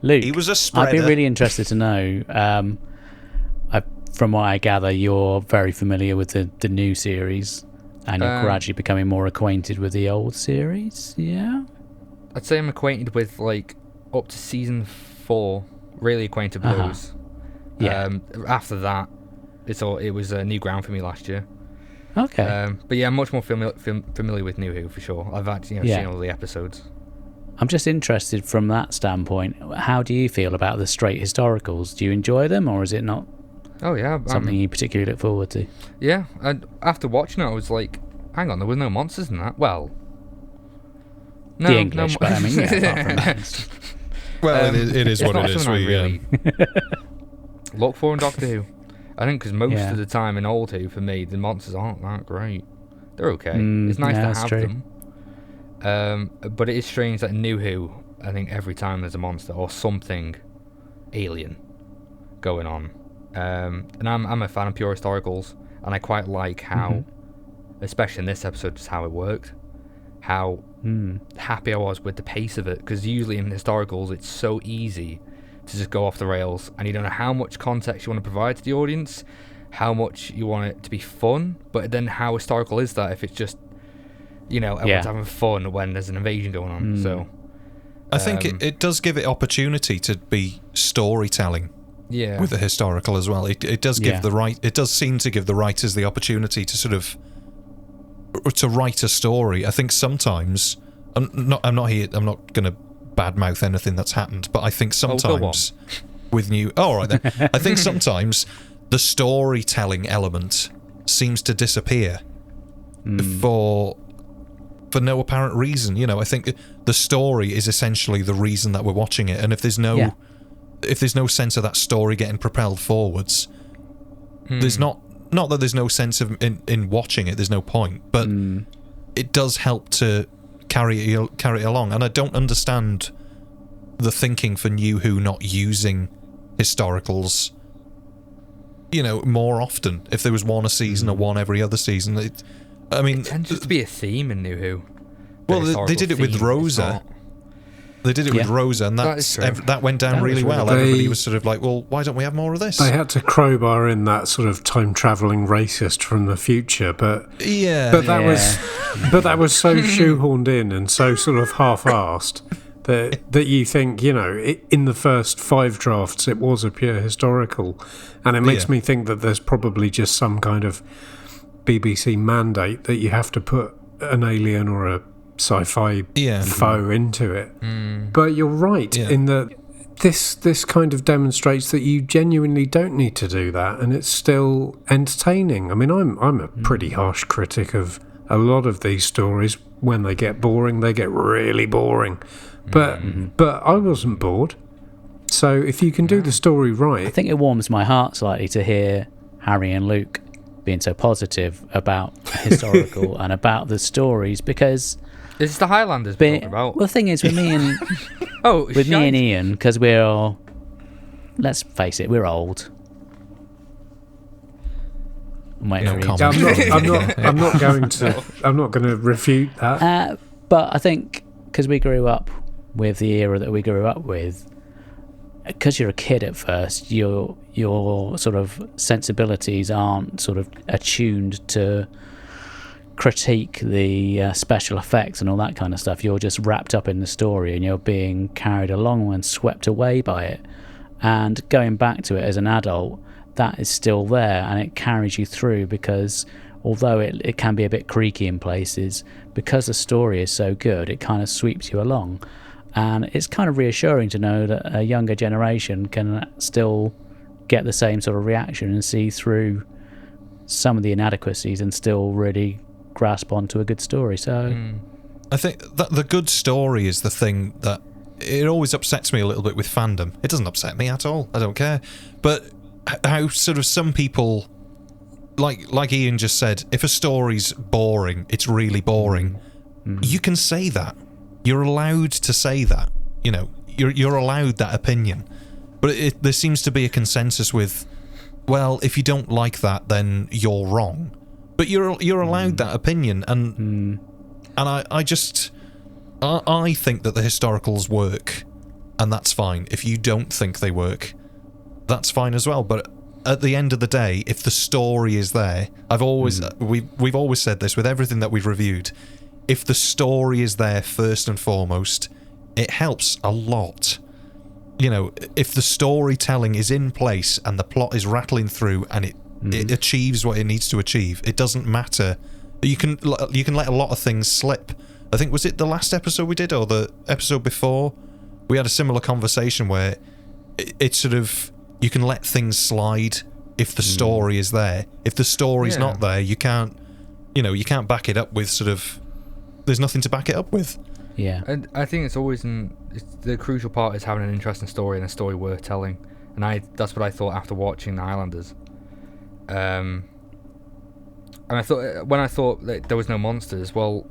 Luke, he was a spreader. I'd be really interested to know, from what I gather, you're very familiar with the new series, and you're gradually becoming more acquainted with the old series, yeah? I'd say I'm acquainted with, like, up to season 4, really acquainted with those. After that, it was new ground for me last year. Okay. But yeah, I'm much more familiar with New Who, for sure. I've actually seen all the episodes. I'm just interested from that standpoint. How do you feel about the straight historicals? Do you enjoy them, or is it not something you particularly look forward to? Yeah, and after watching it, I was like, hang on, there were no monsters in that. Well, no, the English, but I mean, apart from that. Well, it is what it is. We really look for in Doctor Who. I think because most of the time in Old Who, for me, the monsters aren't that great. They're okay. It's nice to have them. But it is strange that in New Who, I think every time there's a monster or something alien going on. And I'm a fan of pure historicals, and I quite like how, especially in this episode, just how it worked. How happy I was with the pace of it, because usually in historicals it's so easy to just go off the rails, and you don't know how much context you want to provide to the audience, how much you want it to be fun, but then how historical is that if it's just everyone's having fun when there's an invasion going on. So I think it does give it opportunity to be storytelling. Yeah. With the historical as well, it does give it does seem to give the writers the opportunity to sort of to write a story. I think sometimes I'm not going to badmouth anything that's happened, but I think sometimes with new. Oh, all right then. I think sometimes the storytelling element seems to disappear for no apparent reason. I think the story is essentially the reason that we're watching it, and if there's no sense of that story getting propelled forwards, there's not that there's no sense of in watching it. There's no point, but it does help to carry it along. And I don't understand the thinking for New Who not using historicals, more often. If there was one a season or one every other season, it tends to be a theme in New Who. Well, they did it with Rosa. They did it with Rosa, and that went down really well. Everybody was sort of like, well, why don't we have more of this? They had to crowbar in that sort of time-travelling racist from the future, but that was so shoehorned in and so sort of half-assed that you think, in the first 5 drafts it was a pure historical, and it makes me think that there's probably just some kind of BBC mandate that you have to put an alien or a sci-fi foe into it. But you're right in that this kind of demonstrates that you genuinely don't need to do that, and it's still entertaining. I mean, I'm a pretty harsh critic of a lot of these stories. When they get boring, they get really boring. But I wasn't bored. So if you can do the story right, I think it warms my heart slightly to hear Harry and Luke being so positive about historical and about the stories, because it's the Highlanders we're talking about. Well, the thing is, with me and me and Ian, because we're all, let's face it, we're old. I'm not going to refute that. But I think because we grew up with the era that we grew up with, because you're a kid at first, your sort of sensibilities aren't sort of attuned to critique the special effects and all that kind of stuff. You're just wrapped up in the story and you're being carried along and swept away by it. And going back to it as an adult, that is still there and it carries you through, because although it can be a bit creaky in places, because the story is so good, it kind of sweeps you along. And it's kind of reassuring to know that a younger generation can still get the same sort of reaction and see through some of the inadequacies and still really grasp onto a good story. So I think that the good story is the thing that it always upsets me a little bit with fandom. It doesn't upset me at all. I don't care. But how sort of some people, like Ian just said, if a story's boring, it's really boring. You can say that. You're allowed to say that. You're allowed that opinion. But there seems to be a consensus with, well, if you don't like that, then you're wrong. But you're allowed that opinion, and I think that the historicals work, and that's fine. If you don't think they work, that's fine as well. But at the end of the day, if the story is there, we've always said this with everything that we've reviewed. If the story is there first and foremost, it helps a lot. If the storytelling is in place and the plot is rattling through and it achieves what it needs to achieve, it doesn't matter. You can let a lot of things slip. I think, was it the last episode we did or the episode before? We had a similar conversation where it's sort of, you can let things slide if the story is there. If the story's not there, you can't back it up with sort of, there's nothing to back it up with. Yeah. And I think it's always the crucial part is having an interesting story and a story worth telling. And that's what I thought after watching The Highlanders. And I thought, when I thought that there was no monsters, well,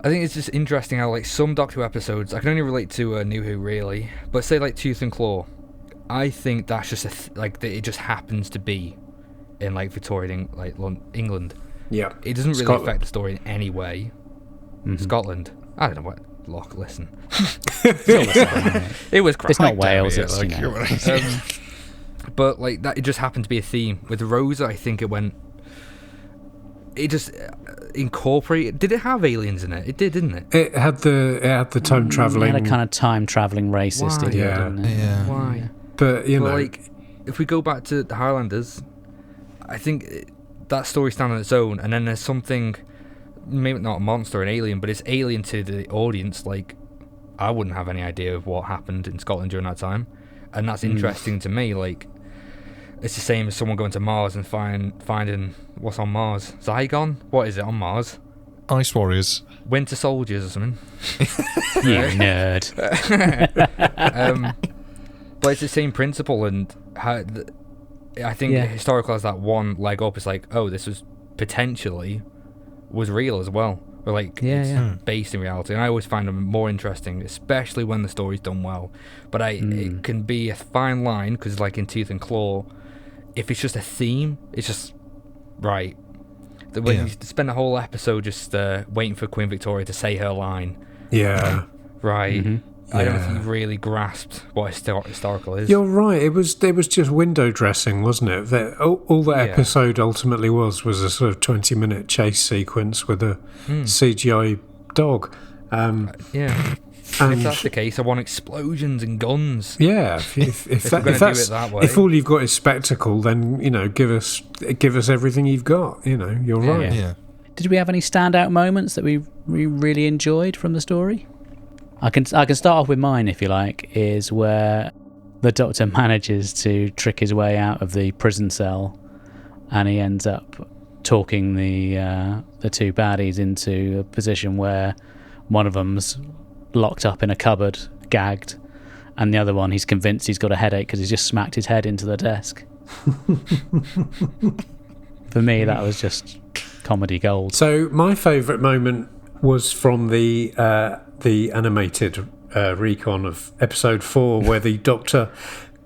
I think it's just interesting how, like, some Doctor Who episodes, I can only relate to New Who, really, but say, like, Tooth and Claw, I think that's just, it just happens to be in, like, Victorian, England. Yeah. It doesn't really affect the story in any way. Scotland. I don't know what. Look, listen. It was crap. It's not Wales. But, like, that, it just happened to be a theme. With Rosa, I think it went... it just incorporated. Did it have aliens in it? It did, didn't it? It had the time traveling. It had a kind of time traveling racist Why? idiot, Yeah. didn't it? Yeah. Why? But you Well, know, like, if we go back to the Highlanders, I think that story stands on its own, and then there's something, maybe not a monster, an alien, but it's alien to the audience. Like, I wouldn't have any idea of what happened in Scotland during that time, and that's interesting to me. Like, it's the same as someone going to Mars and finding what's on Mars. Zygon? What is it on Mars? Ice Warriors. Winter Soldiers or something. You nerd. But it's the same principle, and I think historical has that one leg up. It's like, oh, this was potentially real as well, or like it's based in reality. And I always find them more interesting, especially when the story's done well. But it can be a fine line, because like in Tooth and Claw, if it's just a theme, it's just right. When you spend a whole episode just waiting for Queen Victoria to say her line, yeah, right. Mm-hmm. I don't know if you really grasped what historical is. You're right. It was just window dressing, wasn't it? All that episode ultimately was a sort of 20-minute chase sequence with a CGI dog. Yeah. And if that's the case, I want explosions and guns. Yeah. If that's that way. If all you've got is spectacle, then give us everything you've got. You're right. Yeah. Did we have any standout moments that we really enjoyed from the story? I can start off with mine, if you like, is where the Doctor manages to trick his way out of the prison cell, and he ends up talking the two baddies into a position where one of them's locked up in a cupboard, gagged, and the other one, he's convinced he's got a headache because he's just smacked his head into the desk. For me, that was just comedy gold. So my favourite moment was from the animated recon of episode 4, where the Doctor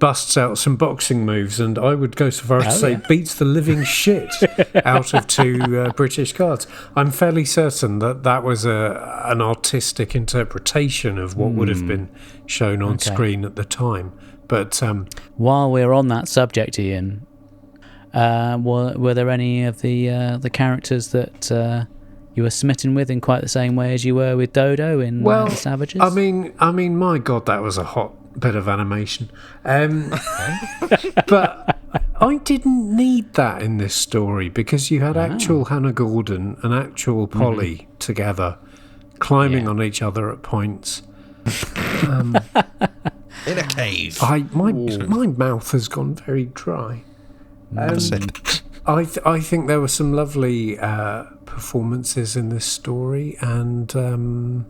busts out some boxing moves, and I would go so far as to say beats the living shit out of two British guards. I'm fairly certain that was an artistic interpretation of what would have been shown on screen at the time. But while we're on that subject, Ian, were there any of the characters that you were smitten with in quite the same way as you were with Dodo in The Savages? I mean, my God, that was a hot bit of animation. But I didn't need that in this story, because you had actual Hannah Gordon and actual Polly together, climbing on each other at points. In a cave. My mouth has gone very dry. I think there were some lovely performances in this story, and for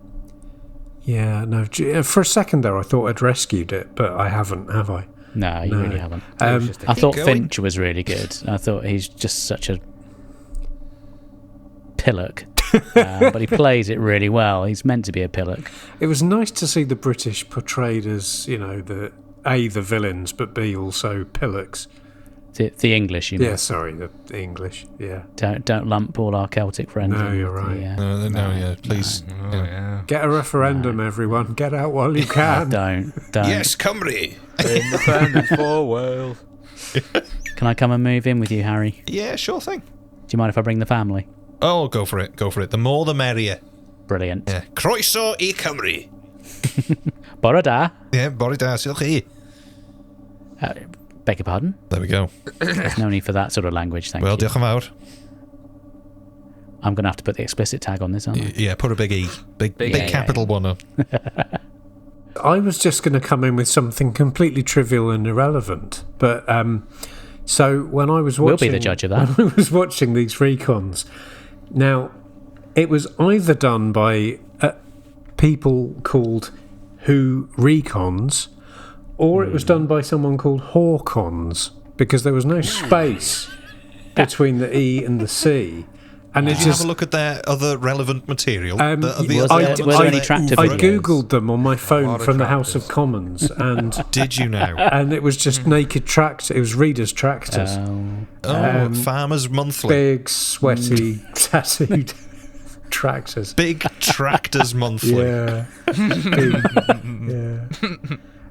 a second there I thought I'd rescued it, but I haven't, have I? No, you really haven't. I thought Finch was really good. I thought he's just such a pillock, but he plays it really well. He's meant to be a pillock. It was nice to see the British portrayed as, the villains, but B, also pillocks. The English, you mean? Yeah, sorry, the English. Yeah. Don't lump all our Celtic friends. No, you're right. Please. Get a referendum, everyone. Get out while you can. Don't. Yes, Cymru. Independence for Wales. Can I come and move in with you, Harry? Yeah, sure thing. Do you mind if I bring the family? Oh, go for it. The more the merrier. Brilliant. Yeah. Croeso I Cymru. Bore da. Yeah, bore da. Silch chi. Beg your pardon? There we go. There's no need for that sort of language, thank you. Well, diolch yn fawr. I'm going to have to put the explicit tag on this, aren't I? Yeah, put a big E. Big capital one on. I was just going to come in with something completely trivial and irrelevant, but so when I was watching... We'll be the judge of that. When I was watching these recons, now, it was either done by people called Who Recons, or it was done by someone called Hawkons, because there was no space between the E and the C. And Did you have a look at their other relevant material? Was there any tractor I videos? googled them on my phone from the House of Commons, and did you now? And it was just naked tractors. It was readers' tractors. Farmers Monthly. Big, sweaty, tattooed tractors. Big Tractors Monthly. Yeah. Big, yeah.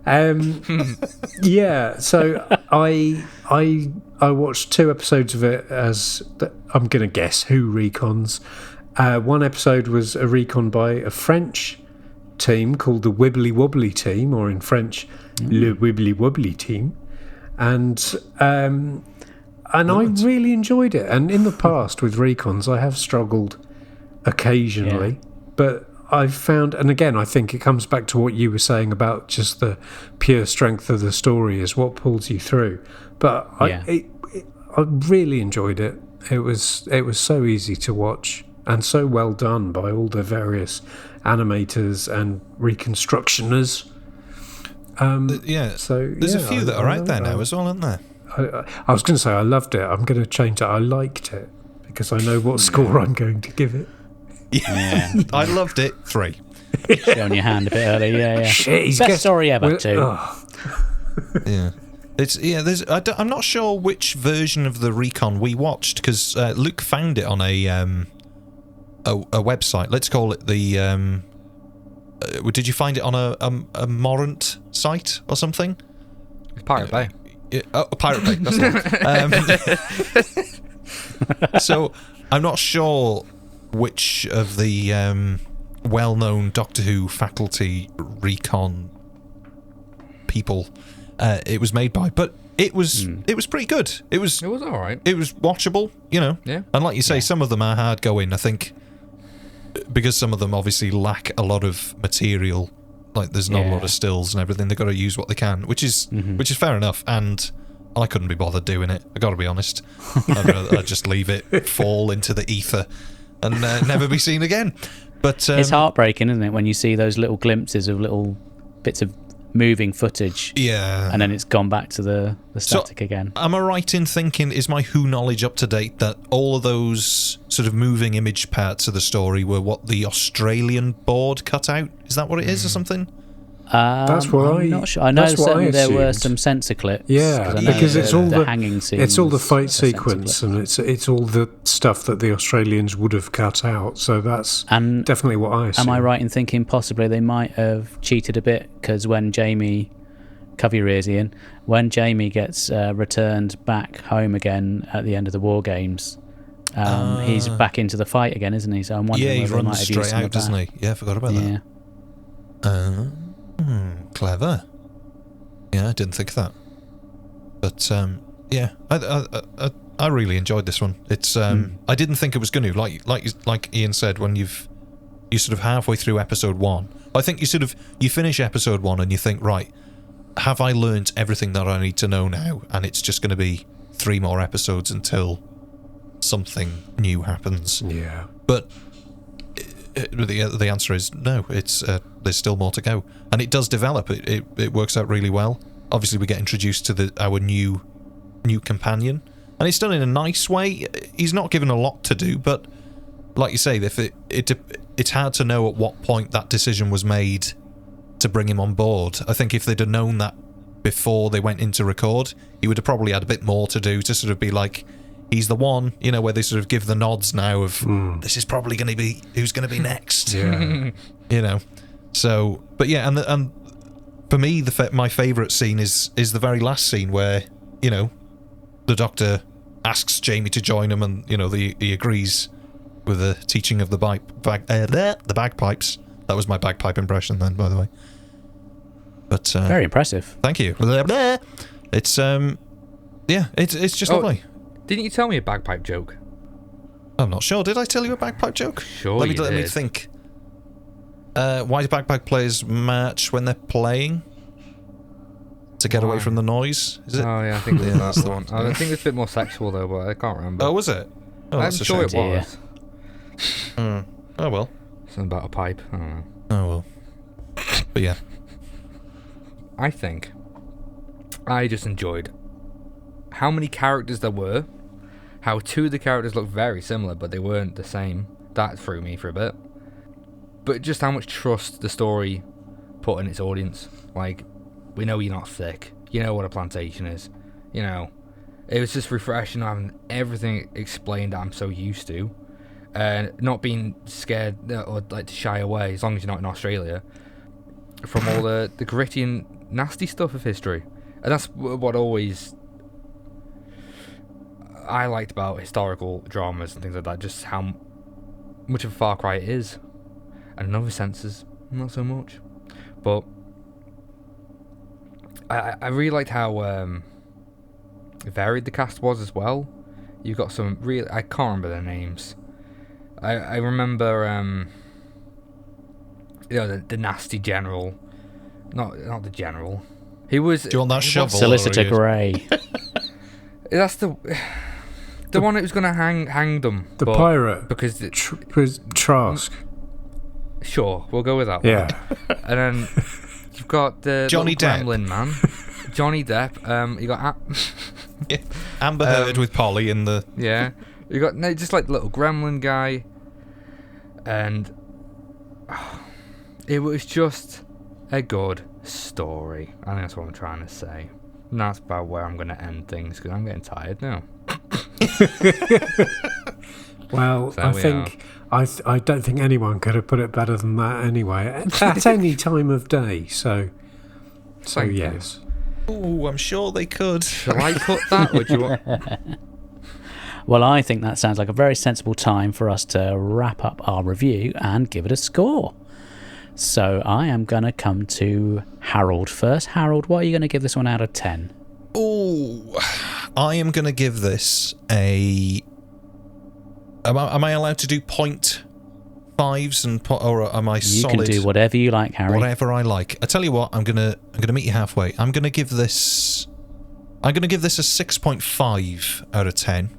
Yeah, so I watched 2 episodes of it I'm going to guess who recons. One episode was a recon by a French team called the Wibbly Wobbly team, or in French, Le Wibbly Wobbly team, and I really enjoyed it. And in the past with recons, I have struggled occasionally, but I've found, and again, I think it comes back to what you were saying about just the pure strength of the story is what pulls you through. But I really enjoyed it. It was so easy to watch and so well done by all the various animators and reconstructioners. So there's a few that are out there now as well, aren't there? I was going to say I loved it. I'm going to change that. I liked it because I know what score I'm going to give it. Yeah. I loved it. 3. Showing your hand a bit early. Yeah. Shit, best story ever too. Yeah. I'm not sure which version of the recon we watched because Luke found it on a website. Let's call it the. Did you find it on a Morant site or something? Pirate Bay. Pirate Bay. That's it. So I'm not sure which of the well-known Doctor Who faculty recon people it was made by, but it was pretty good. It was all right. It was watchable, you know. Yeah. And like you say, some of them are hard going. I think because some of them obviously lack a lot of material. Like there's not a lot of stills and everything. They've got to use what they can, which is fair enough. And I couldn't be bothered doing it. I got to be honest. I'd just leave it fall into the ether and never be seen again. But it's heartbreaking, isn't it, when you see those little glimpses of little bits of moving footage, and then it's gone back to the static again. Am I right in thinking, is my Who knowledge up to date, that all of those sort of moving image parts of the story were what the Australian board cut out? Is that what it is, or something? That's what I'm not sure. I know certainly there were some censor clips. Yeah, because it's all the hanging scenes. It's all the fight sequence, and it's all the stuff that the Australians would have cut out. So that's definitely what I assume. Am I right in thinking possibly they might have cheated a bit? Because when Jamie, cover your ears, Ian, when Jamie gets returned back home again at the end of the War Games, he's back into the fight again, isn't he? So I'm wondering he whether runs might have straight used out, doesn't he? Yeah, I forgot about that. Clever. Yeah, I didn't think of that. But yeah, I really enjoyed this one. It's I didn't think it was going to, like Ian said, when you're sort of halfway through episode 1. I think you finish episode 1 and you think, right, have I learnt everything that I need to know now? And it's just going to be 3 more episodes until something new happens. Yeah. But the answer is no. It's there's still more to go, and it does develop. It works out really well. Obviously, we get introduced to our new companion, and it's done in a nice way. He's not given a lot to do, but like you say, if it's hard to know at what point that decision was made to bring him on board. I think if they'd have known that before they went in to record, he would have probably had a bit more to do to sort of be like, he's the one, you know, where they sort of give the nods now of this is probably going to be who's going to be next. Yeah. You know. So, but yeah, and for me, my favourite scene is the very last scene where, you know, the Doctor asks Jamie to join him, and you know he agrees with the teaching of the bagpipes. That was my bagpipe impression then, by the way. But very impressive. Thank you. It's yeah, it's just lovely. Didn't you tell me a bagpipe joke? I'm not sure. Did I tell you a bagpipe joke? Sure, let you me did. think. Why do bagpipe players march when they're playing? To get away from the noise? Is it? Oh yeah, I think it was that's that the one. one. I think it's a bit more sexual though, but I can't remember. Oh, was it? Oh, I'm that's a sure it shame. was. Oh well. Something about a pipe. I don't know. Oh well. But yeah. I think I just enjoyed how many characters there were, how 2 of the characters looked very similar, but they weren't the same. That threw me for a bit. But just how much trust the story put in its audience. Like, we know you're not thick. You know what a plantation is. You know, it was just refreshing having everything explained that I'm so used to. And not being scared or like to shy away, as long as you're not in Australia, from all the gritty nasty stuff of history. And that's what always I liked about historical dramas and things like that, just how much of a far cry it is. And in other senses, not so much. But I really liked how varied the cast was as well. You've got some real... I can't remember their names. I remember... the nasty general. Not the general. He was... Do you want that shovel? Solicitor Grey. That's the one that was going to hang them. The pirate. Because... Trask. Sure, we'll go with that one. Yeah. And then you've got the Johnny Depp. Gremlin man. Johnny Depp. You got... Amber Heard with Polly in the... Yeah. You got just like the little gremlin guy. And... it was just a good story. I think that's what I'm trying to say. And that's about where I'm going to end things, because I'm getting tired now. Well, So I think I don't think anyone could have put it better than that anyway. At any time of day. So Thank you. yes. Oh, I'm sure they could. Shall I cut that, or do you want... Well, I think that sounds like a very sensible time for us to wrap up our review and give it a score. So I am going to come to Harold first. Harold, what are you going to give this one out of 10? Oh, I am going to give this a... Am I allowed to do 0.5s or am I solid? You can do whatever you like, Harry. Whatever I like. I tell you what, I'm gonna meet you halfway. I'm gonna give this a 6.5 out of 10.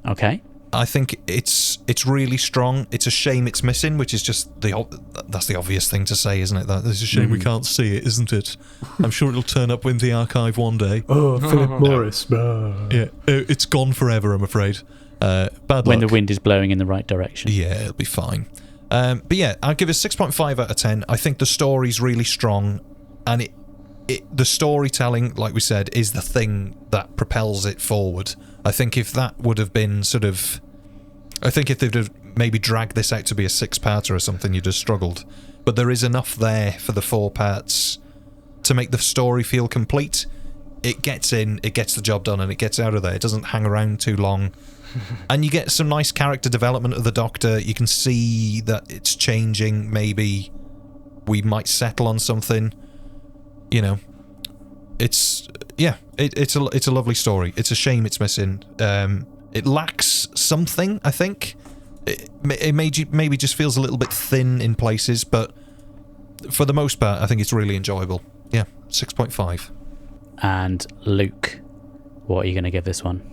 Okay. I think it's really strong. It's a shame it's missing, which is just that's the obvious thing to say, isn't it? That it's a shame we can't see it, isn't it? I'm sure it'll turn up in the archive one day. Oh, Philip Morris. Yeah, it's gone forever, I'm afraid. Bad luck. When the wind is blowing in the right direction. Yeah, it'll be fine. But yeah, I'll give it 6.5 out of 10. I think the story's really strong, and the storytelling, like we said, is the thing that propels it forward. I think if that would have been sort of... I think if they'd have maybe dragged this out to be a 6-parter or something, you'd have struggled. But there is enough there for the 4 parts to make the story feel complete. It gets in, it gets the job done, and it gets out of there. It doesn't hang around too long. And you get some nice character development of the Doctor. You can see that it's changing. Maybe we might settle on something. You know, it's a lovely story. It's a shame it's missing. It lacks something, I think. It maybe just feels a little bit thin in places, but for the most part, I think it's really enjoyable. Yeah, 6.5. And Luke, what are you going to give this one?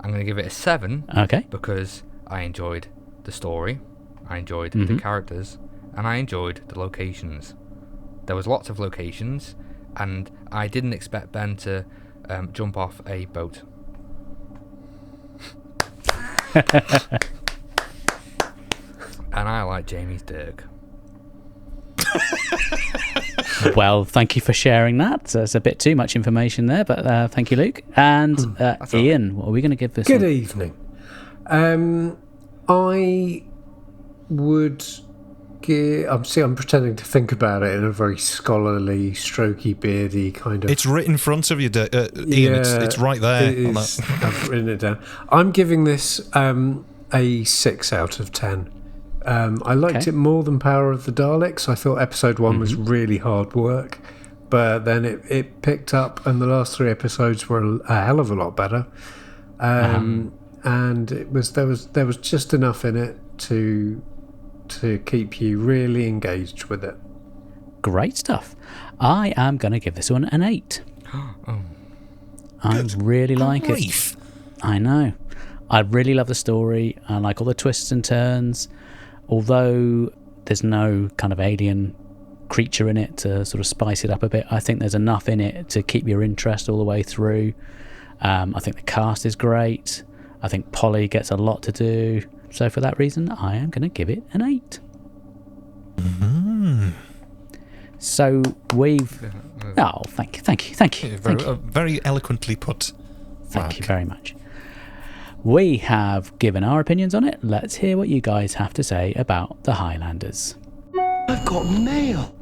I'm going to give it a 7. Okay. Because I enjoyed the story, I enjoyed the characters, and I enjoyed the locations. There was lots of locations, and I didn't expect Ben to jump off a boat. And I like Jamie's Dirk. Well, thank you for sharing that. There's a bit too much information there, but thank you, Luke. And Ian, what are we going to give this Good one? evening. I would give... I'm pretending to think about it in a very scholarly, strokey, beardy kind of... It's right in front of you, Ian. Yeah, it's right there. it is. I've written it down. I'm giving this a 6 out of 10. I liked it more than Power of the Daleks. I thought episode 1 was really hard work, but then it picked up, and the last 3 episodes were a hell of a lot better. And there was just enough in it to keep you really engaged with it. Great stuff. I am going to give this one an 8. I really like it. I know. I really love the story. I like all the twists and turns. Although there's no kind of alien creature in it to sort of spice it up a bit, I think there's enough in it to keep your interest all the way through. I think the cast is great. I think Polly gets a lot to do. So for that reason, I am going to give it an 8. Mm-hmm. So we've... Oh, thank you. Very eloquently put. Thank you very much. We have given our opinions on it. Let's hear what you guys have to say about the Highlanders. I've got mail.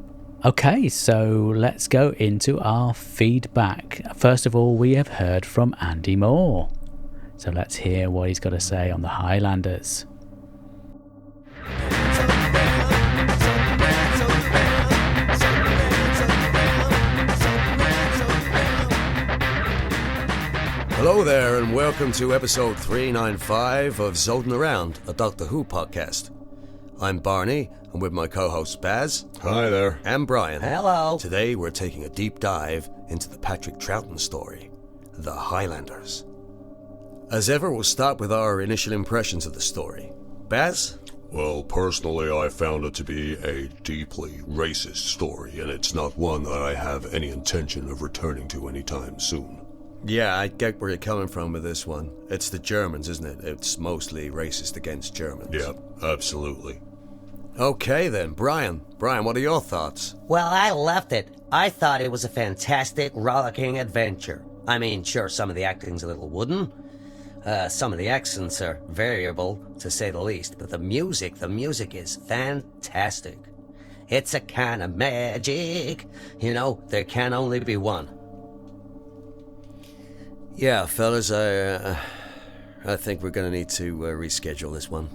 Okay, so let's go into our feedback. First of all, we have heard from Andy Moore. So let's hear what he's got to say on the Highlanders. Hello there, and welcome to episode 395 of Zodin Around, a Doctor Who podcast. I'm Barney, and with my co-host Baz. Hi there. And Brian. Hello. Today we're taking a deep dive into the Patrick Troughton story, The Highlanders. As ever, we'll start with our initial impressions of the story. Baz? Well, personally, I found it to be a deeply racist story, and it's not one that I have any intention of returning to anytime soon. Yeah, I get where you're coming from with this one. It's the Germans, isn't it? It's mostly racist against Germans. Yeah, absolutely. Okay then, Brian. Brian, what are your thoughts? Well, I left it. I thought it was a fantastic, rollicking adventure. I mean, sure, some of the acting's a little wooden. Some of the accents are variable, to say the least. But the music is fantastic. It's a kind of magic. You know, there can only be one. Yeah, fellas, I think we're going to need to reschedule this one.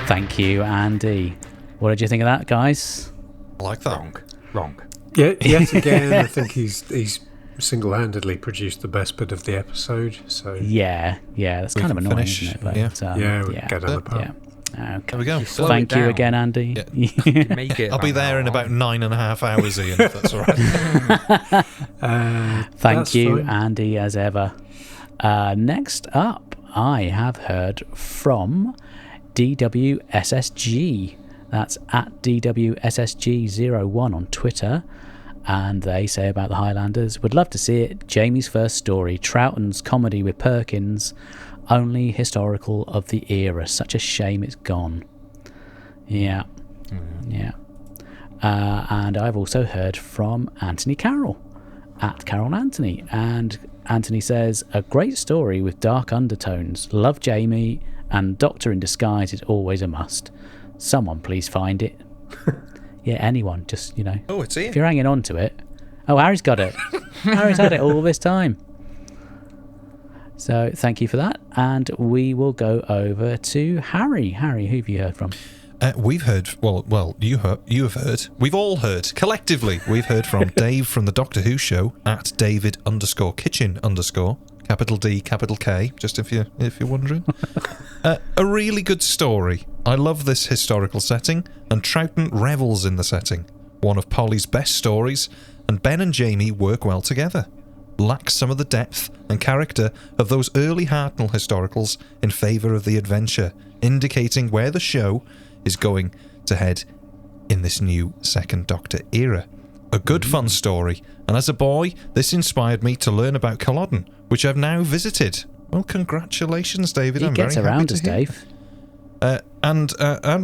Thank you, Andy. What did you think of that, guys? I like that. Wrong. Yeah, yet again, I think he's single-handedly produced the best bit of the episode. So Yeah, that's kind of can annoying, finish, isn't it? But, yeah, we get on the part. yeah. Okay. There we go. Slow Thank it you down. again, Andy. Make it. I'll be there in about 9.5 hours, Ian, if that's all right. Thank That's you, fine. Andy, as ever. Next up, I have heard from DWSSG. That's at DWSSG01 on Twitter. And they say about the Highlanders, would love to see it. Jamie's first story, Troughton's comedy with Perkins, only historical of the era. Such a shame it's gone. Yeah. Yeah. And I've also heard from Anthony Carroll, at Carroll and Anthony. And Anthony says, a great story with dark undertones. Love Jamie, and Doctor in Disguise is always a must. Someone please find it. Yeah, anyone, just, Oh, it's Ian. if you're hanging on to it. Oh, Harry's got it. Harry's had it all this time. So thank you for that. And we will go over to Harry. Harry, who have you heard from? We've heard, you have heard. We've all heard. Collectively, we've heard from Dave from the Doctor Who show, at David_Kitchen_, capital D, capital K, just if you're wondering. A really good story. I love this historical setting, and Troughton revels in the setting. One of Polly's best stories, and Ben and Jamie work well together. Lacks some of the depth and character of those early Hartnell historicals in favour of the adventure, indicating where the show is going to head in this new Second Doctor era. A good fun story, and as a boy, this inspired me to learn about Culloden, which I've now visited. Well, congratulations, David. He I'm gets very happy around to us, hear. Dave. And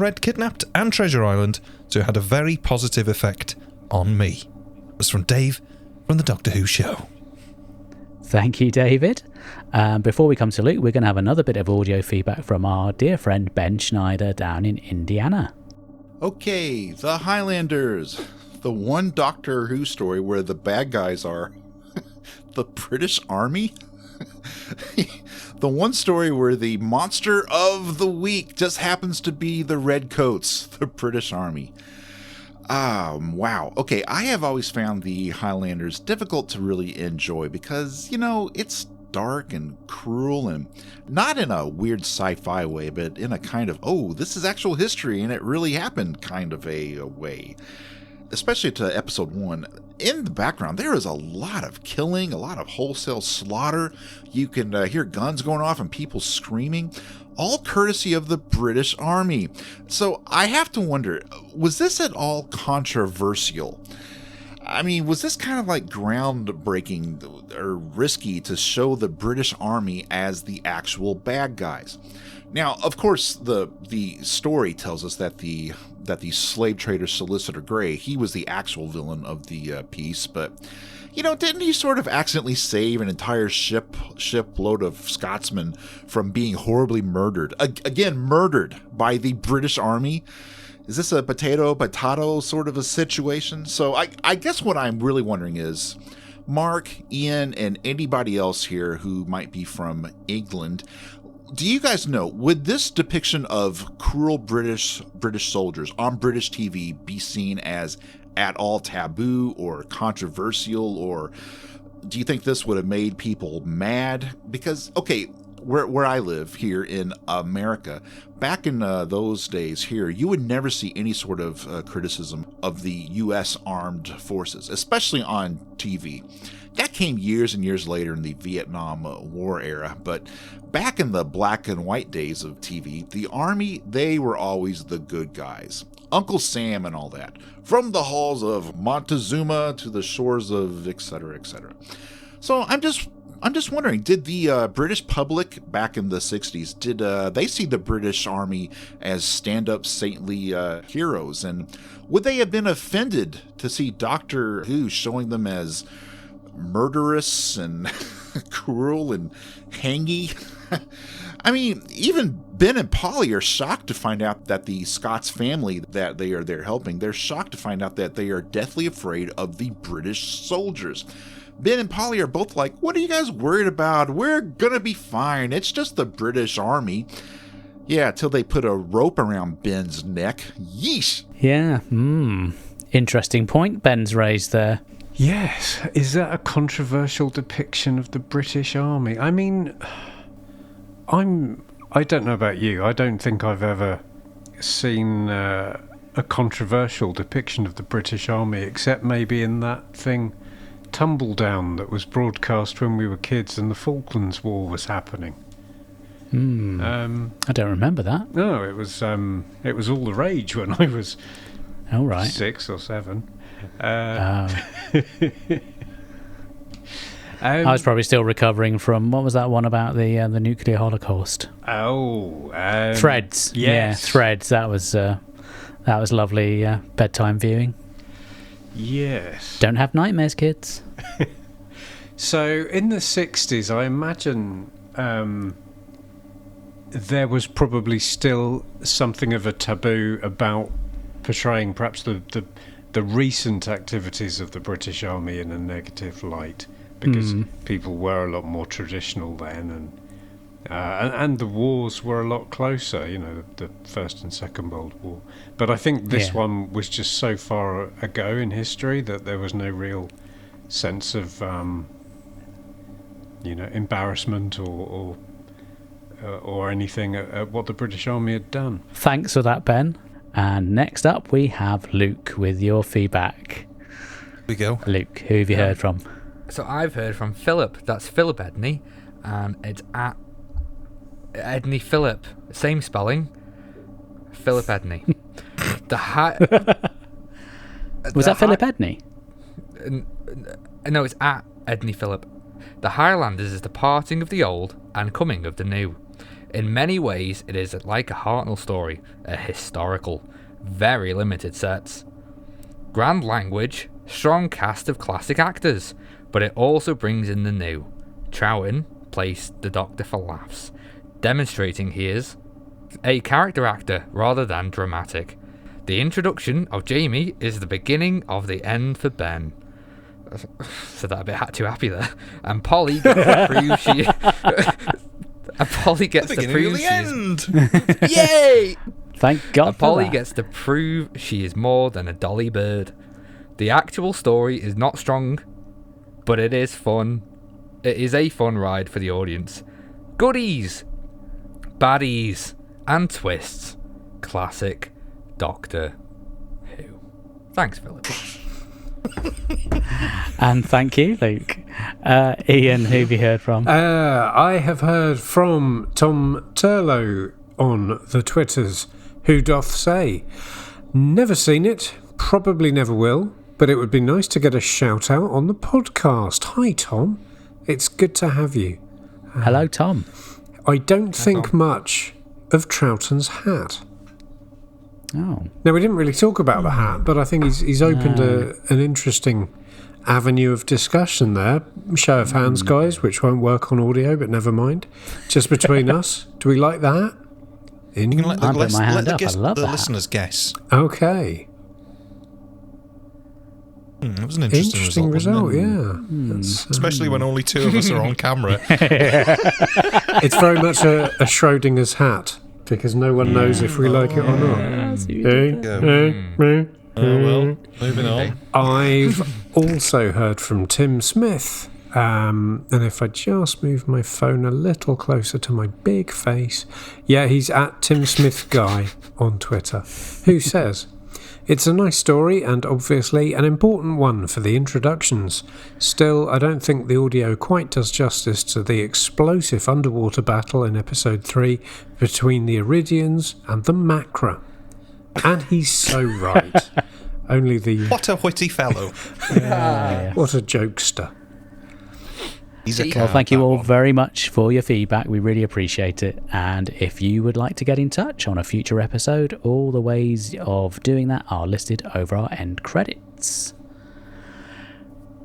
read Kidnapped and Treasure Island, so it had a very positive effect on me. It was from Dave from the Doctor Who show. Thank you, David. Before we come to Luke, we're going to have another bit of audio feedback from our dear friend Ben Schneider down in Indiana. Okay, the Highlanders. The one Doctor Who story where the bad guys are the British Army. The one story where the monster of the week just happens to be the Redcoats, the British Army. Wow. Okay, I have always found the Highlanders difficult to really enjoy because, it's dark and cruel, and not in a weird sci-fi way, but in a kind of, this is actual history and it really happened kind of a way. Especially to episode 1. In the background, there is a lot of killing, a lot of wholesale slaughter. You can hear guns going off and people screaming, all courtesy of the British Army. So I have to wonder, was this at all controversial? I mean, was this kind of like groundbreaking or risky to show the British Army as the actual bad guys? Now, of course, the story tells us that the slave trader Solicitor Gray, he was the actual villain of the piece, but didn't he sort of accidentally save an entire shipload of Scotsmen from being horribly murdered? Again, murdered by the British Army. Is this a potato sort of a situation? So I guess what I'm really wondering is, Mark, Ian, and anybody else here who might be from England, do you guys know, would this depiction of cruel British soldiers on British TV be seen as at all taboo or controversial, or do you think this would have made people mad? Because, okay, where I live here in America, back in those days here, you would never see any sort of criticism of the U.S. armed forces, especially on TV. That came years and years later in the Vietnam War era, but back in the black and white days of TV, the Army, they were always the good guys. Uncle Sam and all that. From the halls of Montezuma to the shores of etc., etc. So I'm just wondering, did the British public back in the 60s, did they see the British Army as stand-up saintly heroes? And would they have been offended to see Doctor Who showing them as murderous and cruel and hangy? I mean, even Ben and Polly are shocked to find out that the Scots family that they are there helping, they're shocked to find out that they are deathly afraid of the British soldiers. Ben and Polly are both like, what are you guys worried about? We're gonna be fine. It's just the British Army. Yeah, till they put a rope around Ben's neck. Yeesh. Yeah, interesting point Ben's raised there. Yes, is that a controversial depiction of the British Army? I mean, I don't know about you. I don't think I've ever seen a controversial depiction of the British Army, except maybe in that thing, Tumbledown, that was broadcast when we were kids and the Falklands War was happening. I don't remember that. No, it was all the rage when I was 6 or 7. I was probably still recovering from, what was that one about the nuclear holocaust? Yes. Threads. Yeah, Threads. That was lovely bedtime viewing. Yes. Don't have nightmares, kids. So in the 60s, I imagine there was probably still something of a taboo about portraying perhaps the recent activities of the British Army in a negative light, because people were a lot more traditional then, and the wars were a lot closer, the First and Second World War. But I think this one was just so far ago in history that there was no real sense of embarrassment or anything at what the British Army had done. Thanks for that, Ben. And next up we have Luke with your feedback. Here we go. Luke, who have you heard from? So I've heard from Philip. That's Philip Edney, and it's at Edney Philip. Same spelling. Philip Edney. Was that Philip Edney? No, it's at Edney Philip. The Highlanders is the parting of the old and coming of the new. In many ways, it is like a Hartnell story, a historical, very limited sets. Grand language, strong cast of classic actors, but it also brings in the new. Trowen plays the Doctor for laughs, demonstrating he is a character actor rather than dramatic. The introduction of Jamie is the beginning of the end for Ben. Said that a bit too happy there. And Polly gets to prove she... And Polly gets to prove she is... Yay! Thank God and for Polly that. gets to prove she is more than a dolly bird. The actual story is not strong, but it is fun. It is a fun ride for the audience. Goodies, baddies, and twists. Classic Doctor Who. Thanks, Philip. And thank you, Luke. Ian, who have you heard from? I have heard from Tom Turlow on the Twitters, who doth say, never seen it, probably never will, but it would be nice to get a shout out on the podcast. Hi, Tom. It's good to have you. Hello, Tom. I don't think much of Troughton's hat. Oh. Now, we didn't really talk about the hat, but I think he's opened an interesting avenue of discussion there. Show of hands, guys, which won't work on audio, but never mind. Just between us, do we like the hat? You can let the, I put my hand up. I love the that. listeners guess. Okay. That was an interesting result, yeah. Especially when only two of us are on camera. It's very much a Schrodinger's hat, because no one knows if we like it or not. Well, moving on. I've also heard from Tim Smith, and if I just move my phone a little closer to my big face, yeah, he's at Tim Smith Guy on Twitter, who says, "It's a nice story and obviously an important one for the introductions. Still, I don't think the audio quite does justice to the explosive underwater battle in episode 3 between the Iridians and the Macra." And he's so right. Only the... What a witty fellow. What a jokester. Well, thank you all very much for your feedback. We really appreciate it. And if you would like to get in touch on a future episode, all the ways of doing that are listed over our end credits.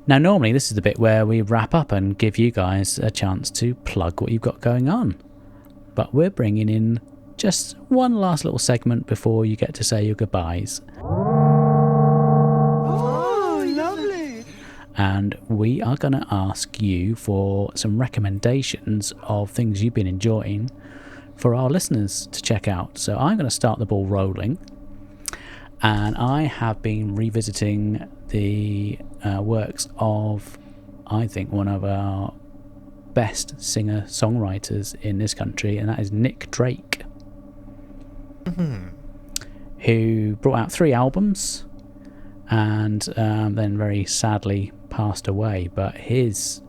Now, normally this is the bit where we wrap up and give you guys a chance to plug what you've got going on. But we're bringing in just one last little segment before you get to say your goodbyes. And we are going to ask you for some recommendations of things you've been enjoying for our listeners to check out. So I'm going to start the ball rolling. And I have been revisiting the works of, I think, one of our best singer-songwriters in this country, and that is Nick Drake, who brought out 3 albums and then very sadly passed away. But his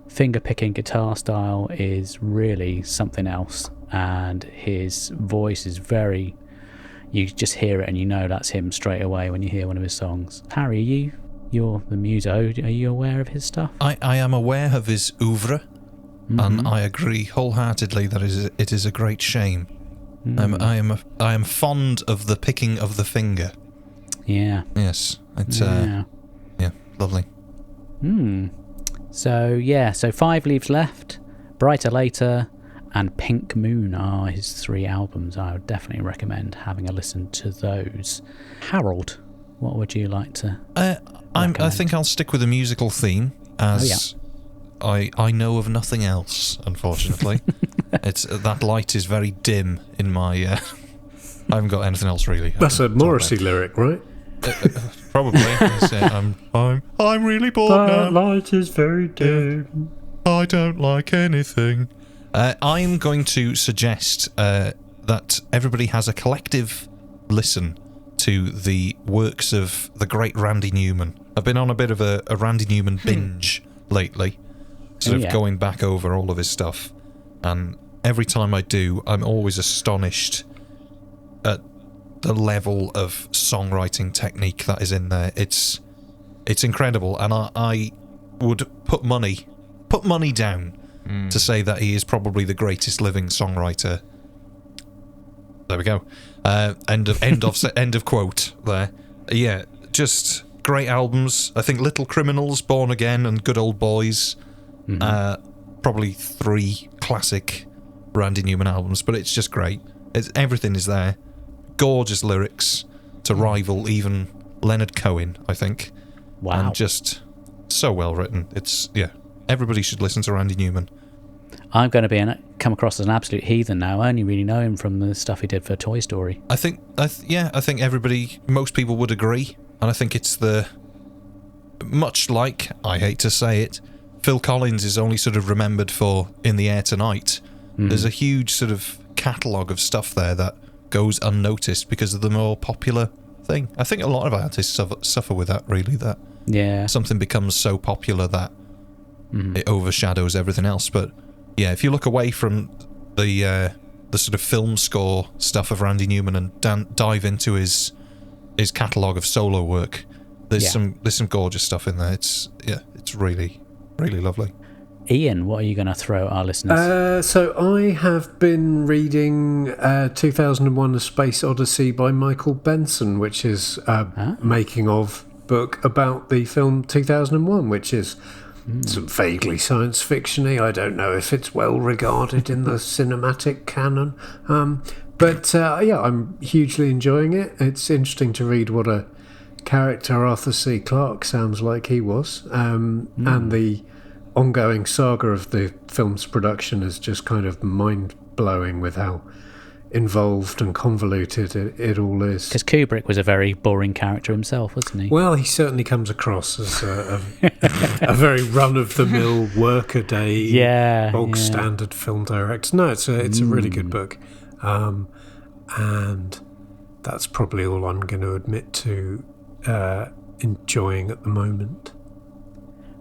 finger-picking guitar style is really something else, and his voice is very... You just hear it and you know that's him straight away when you hear one of his songs. Harry, you're the muso. Are you aware of his stuff? I am aware of his oeuvre, and I agree wholeheartedly that it is a great shame. I am fond of the picking of the finger. Yeah. Yes. It's yeah, lovely. So 5 Leaves Left, Brighter Later, and Pink Moon are his 3 albums. I would definitely recommend having a listen to those. Harold, what would you like to I think I'll stick with a musical theme, as I know of nothing else, unfortunately. It's that light is very dim in my... I haven't got anything else, really. That's a Morrissey lyric, right? Probably. I'm really bored now. That light is very dim. I don't like anything. I'm going to suggest that everybody has a collective listen to the works of the great Randy Newman. I've been on a bit of a Randy Newman binge lately, sort of going back over all of his stuff, and every time I do, I'm always astonished at the level of songwriting technique that is in there. It's incredible, and I would put money down to say that he is probably the greatest living songwriter. There we go. End of quote there. Yeah, just great albums. I think Little Criminals, Born Again, and Good Old Boys. Probably 3 classic Randy Newman albums, but it's just great. Everything is there. Gorgeous lyrics to rival even Leonard Cohen, I think. Wow. And just so well written. Everybody should listen to Randy Newman. I'm going to come across as an absolute heathen now. I only really know him from the stuff he did for Toy Story. I think most people would agree, and I think it's much like, I hate to say it, Phil Collins is only sort of remembered for In the Air Tonight. There's a huge sort of catalogue of stuff there that goes unnoticed because of the more popular thing. I think a lot of artists suffer with that, really, that something becomes so popular that it overshadows everything else. But yeah, if you look away from the sort of film score stuff of Randy Newman and dive into his catalogue of solo work, there's some gorgeous stuff in there. It's really, really lovely. Ian, what are you going to throw at our listeners? So I have been reading 2001: A Space Odyssey by Michael Benson, which is a making of book about the film 2001, which is some vaguely science fiction-y. I don't know if it's well regarded in the cinematic canon. But I'm hugely enjoying it. It's interesting to read what a character Arthur C. Clarke sounds like he was. And the ongoing saga of the film's production is just kind of mind-blowing with how involved and convoluted it all is. Because Kubrick was a very boring character himself, wasn't he? Well, he certainly comes across as a very run-of-the-mill workaday, bog-standard film director. No, it's a really good book. And that's probably all I'm going to admit to enjoying at the moment.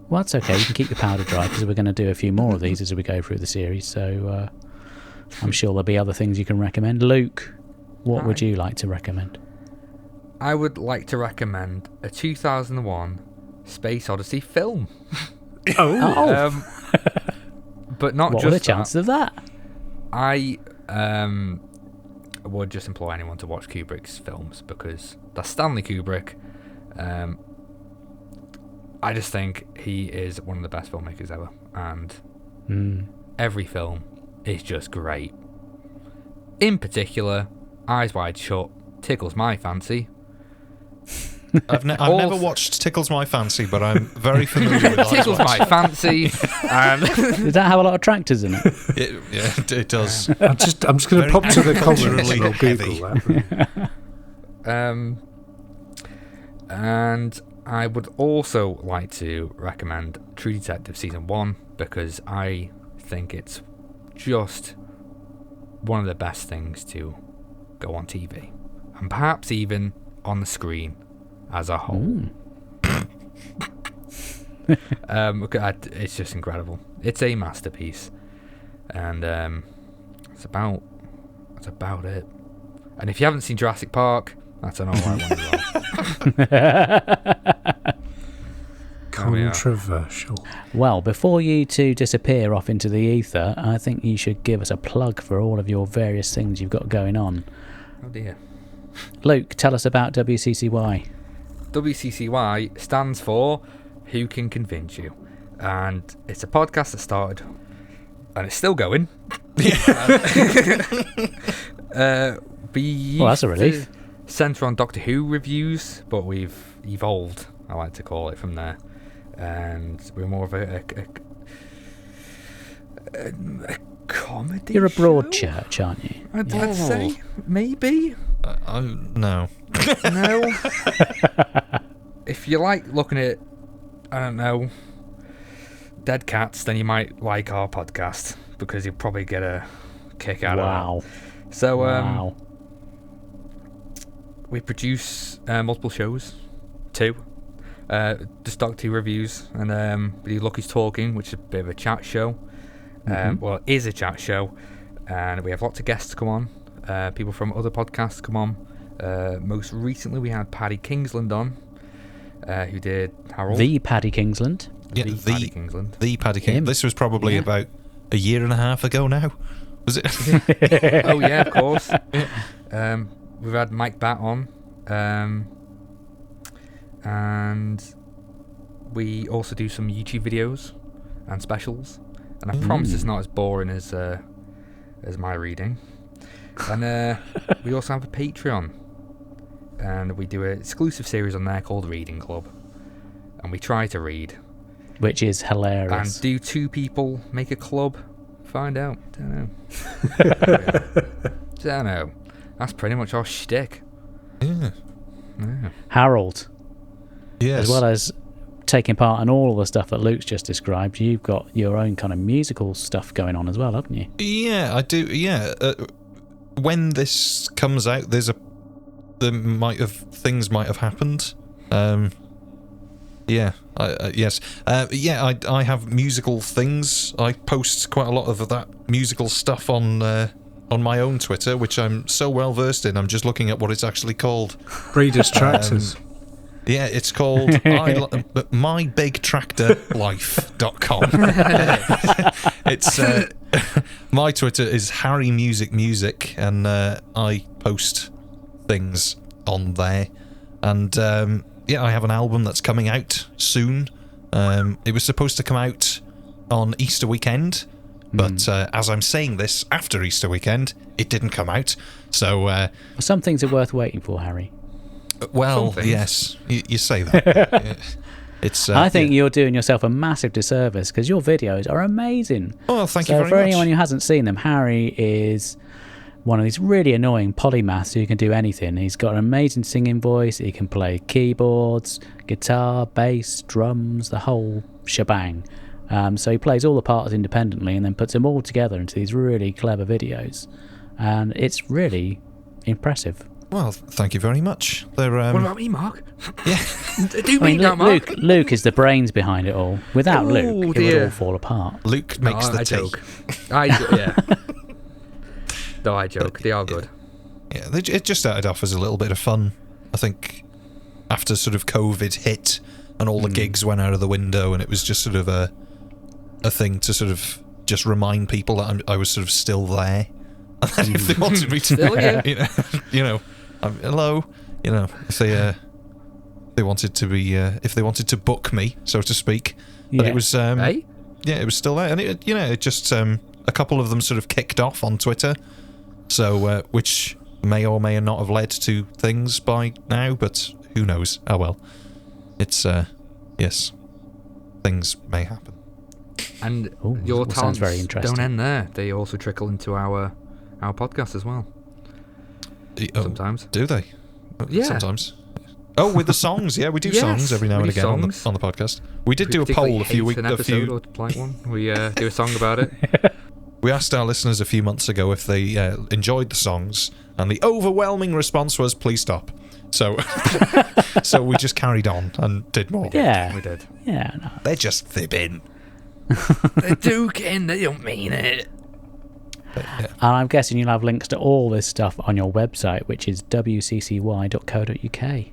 Well, that's okay. You can keep your powder dry because we're going to do a few more of these as we go through the series. So I'm sure there'll be other things you can recommend. Luke, what would you like to recommend? I would like to recommend a 2001 Space Odyssey film. But not what just were the chances of that? I would just implore anyone to watch Kubrick's films because that's Stanley Kubrick. I just think he is one of the best filmmakers ever, and every film is just great. In particular, Eyes Wide Shut tickles my fancy. I've never watched Tickles My Fancy, but I'm very familiar with Tickles My Fancy. Does that have a lot of tractors in it? It does. I'm just going to pop to the comments and I'll Google that. And I would also like to recommend True Detective Season 1 because I think it's just one of the best things to go on TV and perhaps even on the screen as a whole. It's just incredible. It's a masterpiece, and that's about it. And if you haven't seen Jurassic Park, that's an alright one as well. Controversial. Well, before you two disappear off into the ether, I think you should give us a plug for all of your various things you've got going on. Oh dear. Luke, tell us about WCCY. WCCY stands for Who Can Convince You, and it's a podcast that started and it's still going. Well, that's a relief. Centre on Doctor Who reviews, but we've evolved, I like to call it, from there, and we're more of a comedy. You're a broad show? church, aren't you? I'd say maybe. No. No. If you like looking at, I don't know, dead cats, then you might like our podcast because you'll probably get a kick out of that. So, we produce multiple shows, 2. Just Doctor Who reviews, and we do Lucky's Talking, which is a bit of a chat show. Well, it is a chat show, and we have lots of guests come on. People from other podcasts come on. Most recently, we had Paddy Kingsland on, who did Harold. The Paddy Kingsland. Yeah, Paddy Kingsland. The Paddy Kingsland. This was probably about a year and a half ago now. Was it? Oh, yeah, of course. We've had Mike Batt on. And we also do some YouTube videos and specials. And I promise it's not as boring as my reading. And we also have a Patreon. And we do an exclusive series on there called Reading Club. And we try to read. Which is hilarious. And do 2 people make a club? Find out. Don't know. That's pretty much our shtick. Yeah. Harold. Yes. As well as taking part in all the stuff that Luke's just described, you've got your own kind of musical stuff going on as well, haven't you? Yeah, I do. Yeah. When this comes out, things might have happened. Yeah. Yes. I have musical things. I post quite a lot of that musical stuff on my own Twitter, which I'm so well versed in. I'm just looking at what it's actually called. Breeders' Tractors. Yeah, it's called mybigtractorlife.com. It's my Twitter is Harry Music Music, and I post things on there. And yeah, I have an album that's coming out soon. It was supposed to come out on Easter weekend, but as I'm saying this after Easter weekend, it didn't come out. So some things are worth waiting for, Harry. Well, yes, you say that. It's. I think you're doing yourself a massive disservice because your videos are amazing. Oh, thank you very much. So for anyone who hasn't seen them, Harry is one of these really annoying polymaths who can do anything. He's got an amazing singing voice. He can play keyboards, guitar, bass, drums, the whole shebang. So he plays all the parts independently and then puts them all together into these really clever videos. And it's really impressive. Well, thank you very much. They're, What about me, Mark? Yeah. Do me now, Mark. Luke is the brains behind it all. Without Luke, it would all fall apart. Luke makes the tea. Joke. Yeah. No, I joke. They are good. Yeah, it just started off as a little bit of fun. I think after sort of COVID hit and all the gigs went out of the window, and it was just sort of a thing to sort of just remind people that I was sort of still there. And then if they wanted me to, hello, if they wanted to be, if they wanted to book me, so to speak, but it was, it was still there, and it just a couple of them sort of kicked off on Twitter, so which may or may not have led to things by now, but who knows? Oh well, it's yes, things may happen. And your talents very interesting. don't end there; they also trickle into our podcast as well. Sometimes. Do they? Yeah. Sometimes. Oh, with the songs, yeah, we do songs every now and again on the podcast. We did do a poll a few weeks ago. Or like one. We do a song about it. We asked our listeners a few months ago if they enjoyed the songs, and the overwhelming response was, "Please stop." So, so we just carried on and did more. Yeah, we did. Yeah, no. They're just fibbing. They're joking. They don't mean it. And I'm guessing you'll have links to all this stuff on your website, which is wccy.co.uk.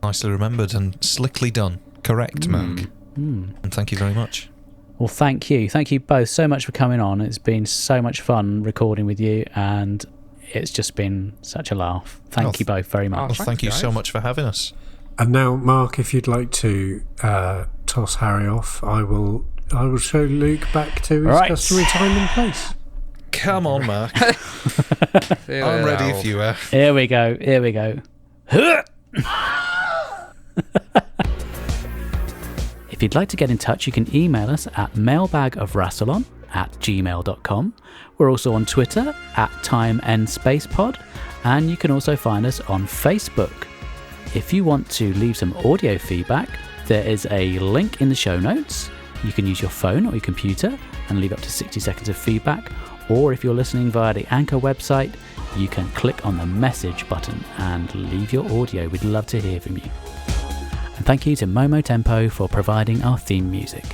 Nicely remembered and slickly done. Correct, Mark. And thank you very much. Well, thank you. Thank you both so much for coming on. It's been so much fun recording with you, and it's just been such a laugh. Thank you both very much. Well, thank you so much for having us. And now, Mark, if you'd like to toss Harry off, I will show Luke back to his customary time and place. Come on, Mark. I'm ready if you are. Here we go. If you'd like to get in touch, you can email us at mailbagofrassilon@gmail.com. We're also on Twitter @TimeEndSpacePod, and you can also find us on Facebook. If you want to leave some audio feedback, there is a link in the show notes. You can use your phone or your computer and leave up to 60 seconds of feedback. Or if you're listening via the Anchor website, you can click on the message button and leave your audio. We'd love to hear from you. And thank you to Momo Tempo for providing our theme music.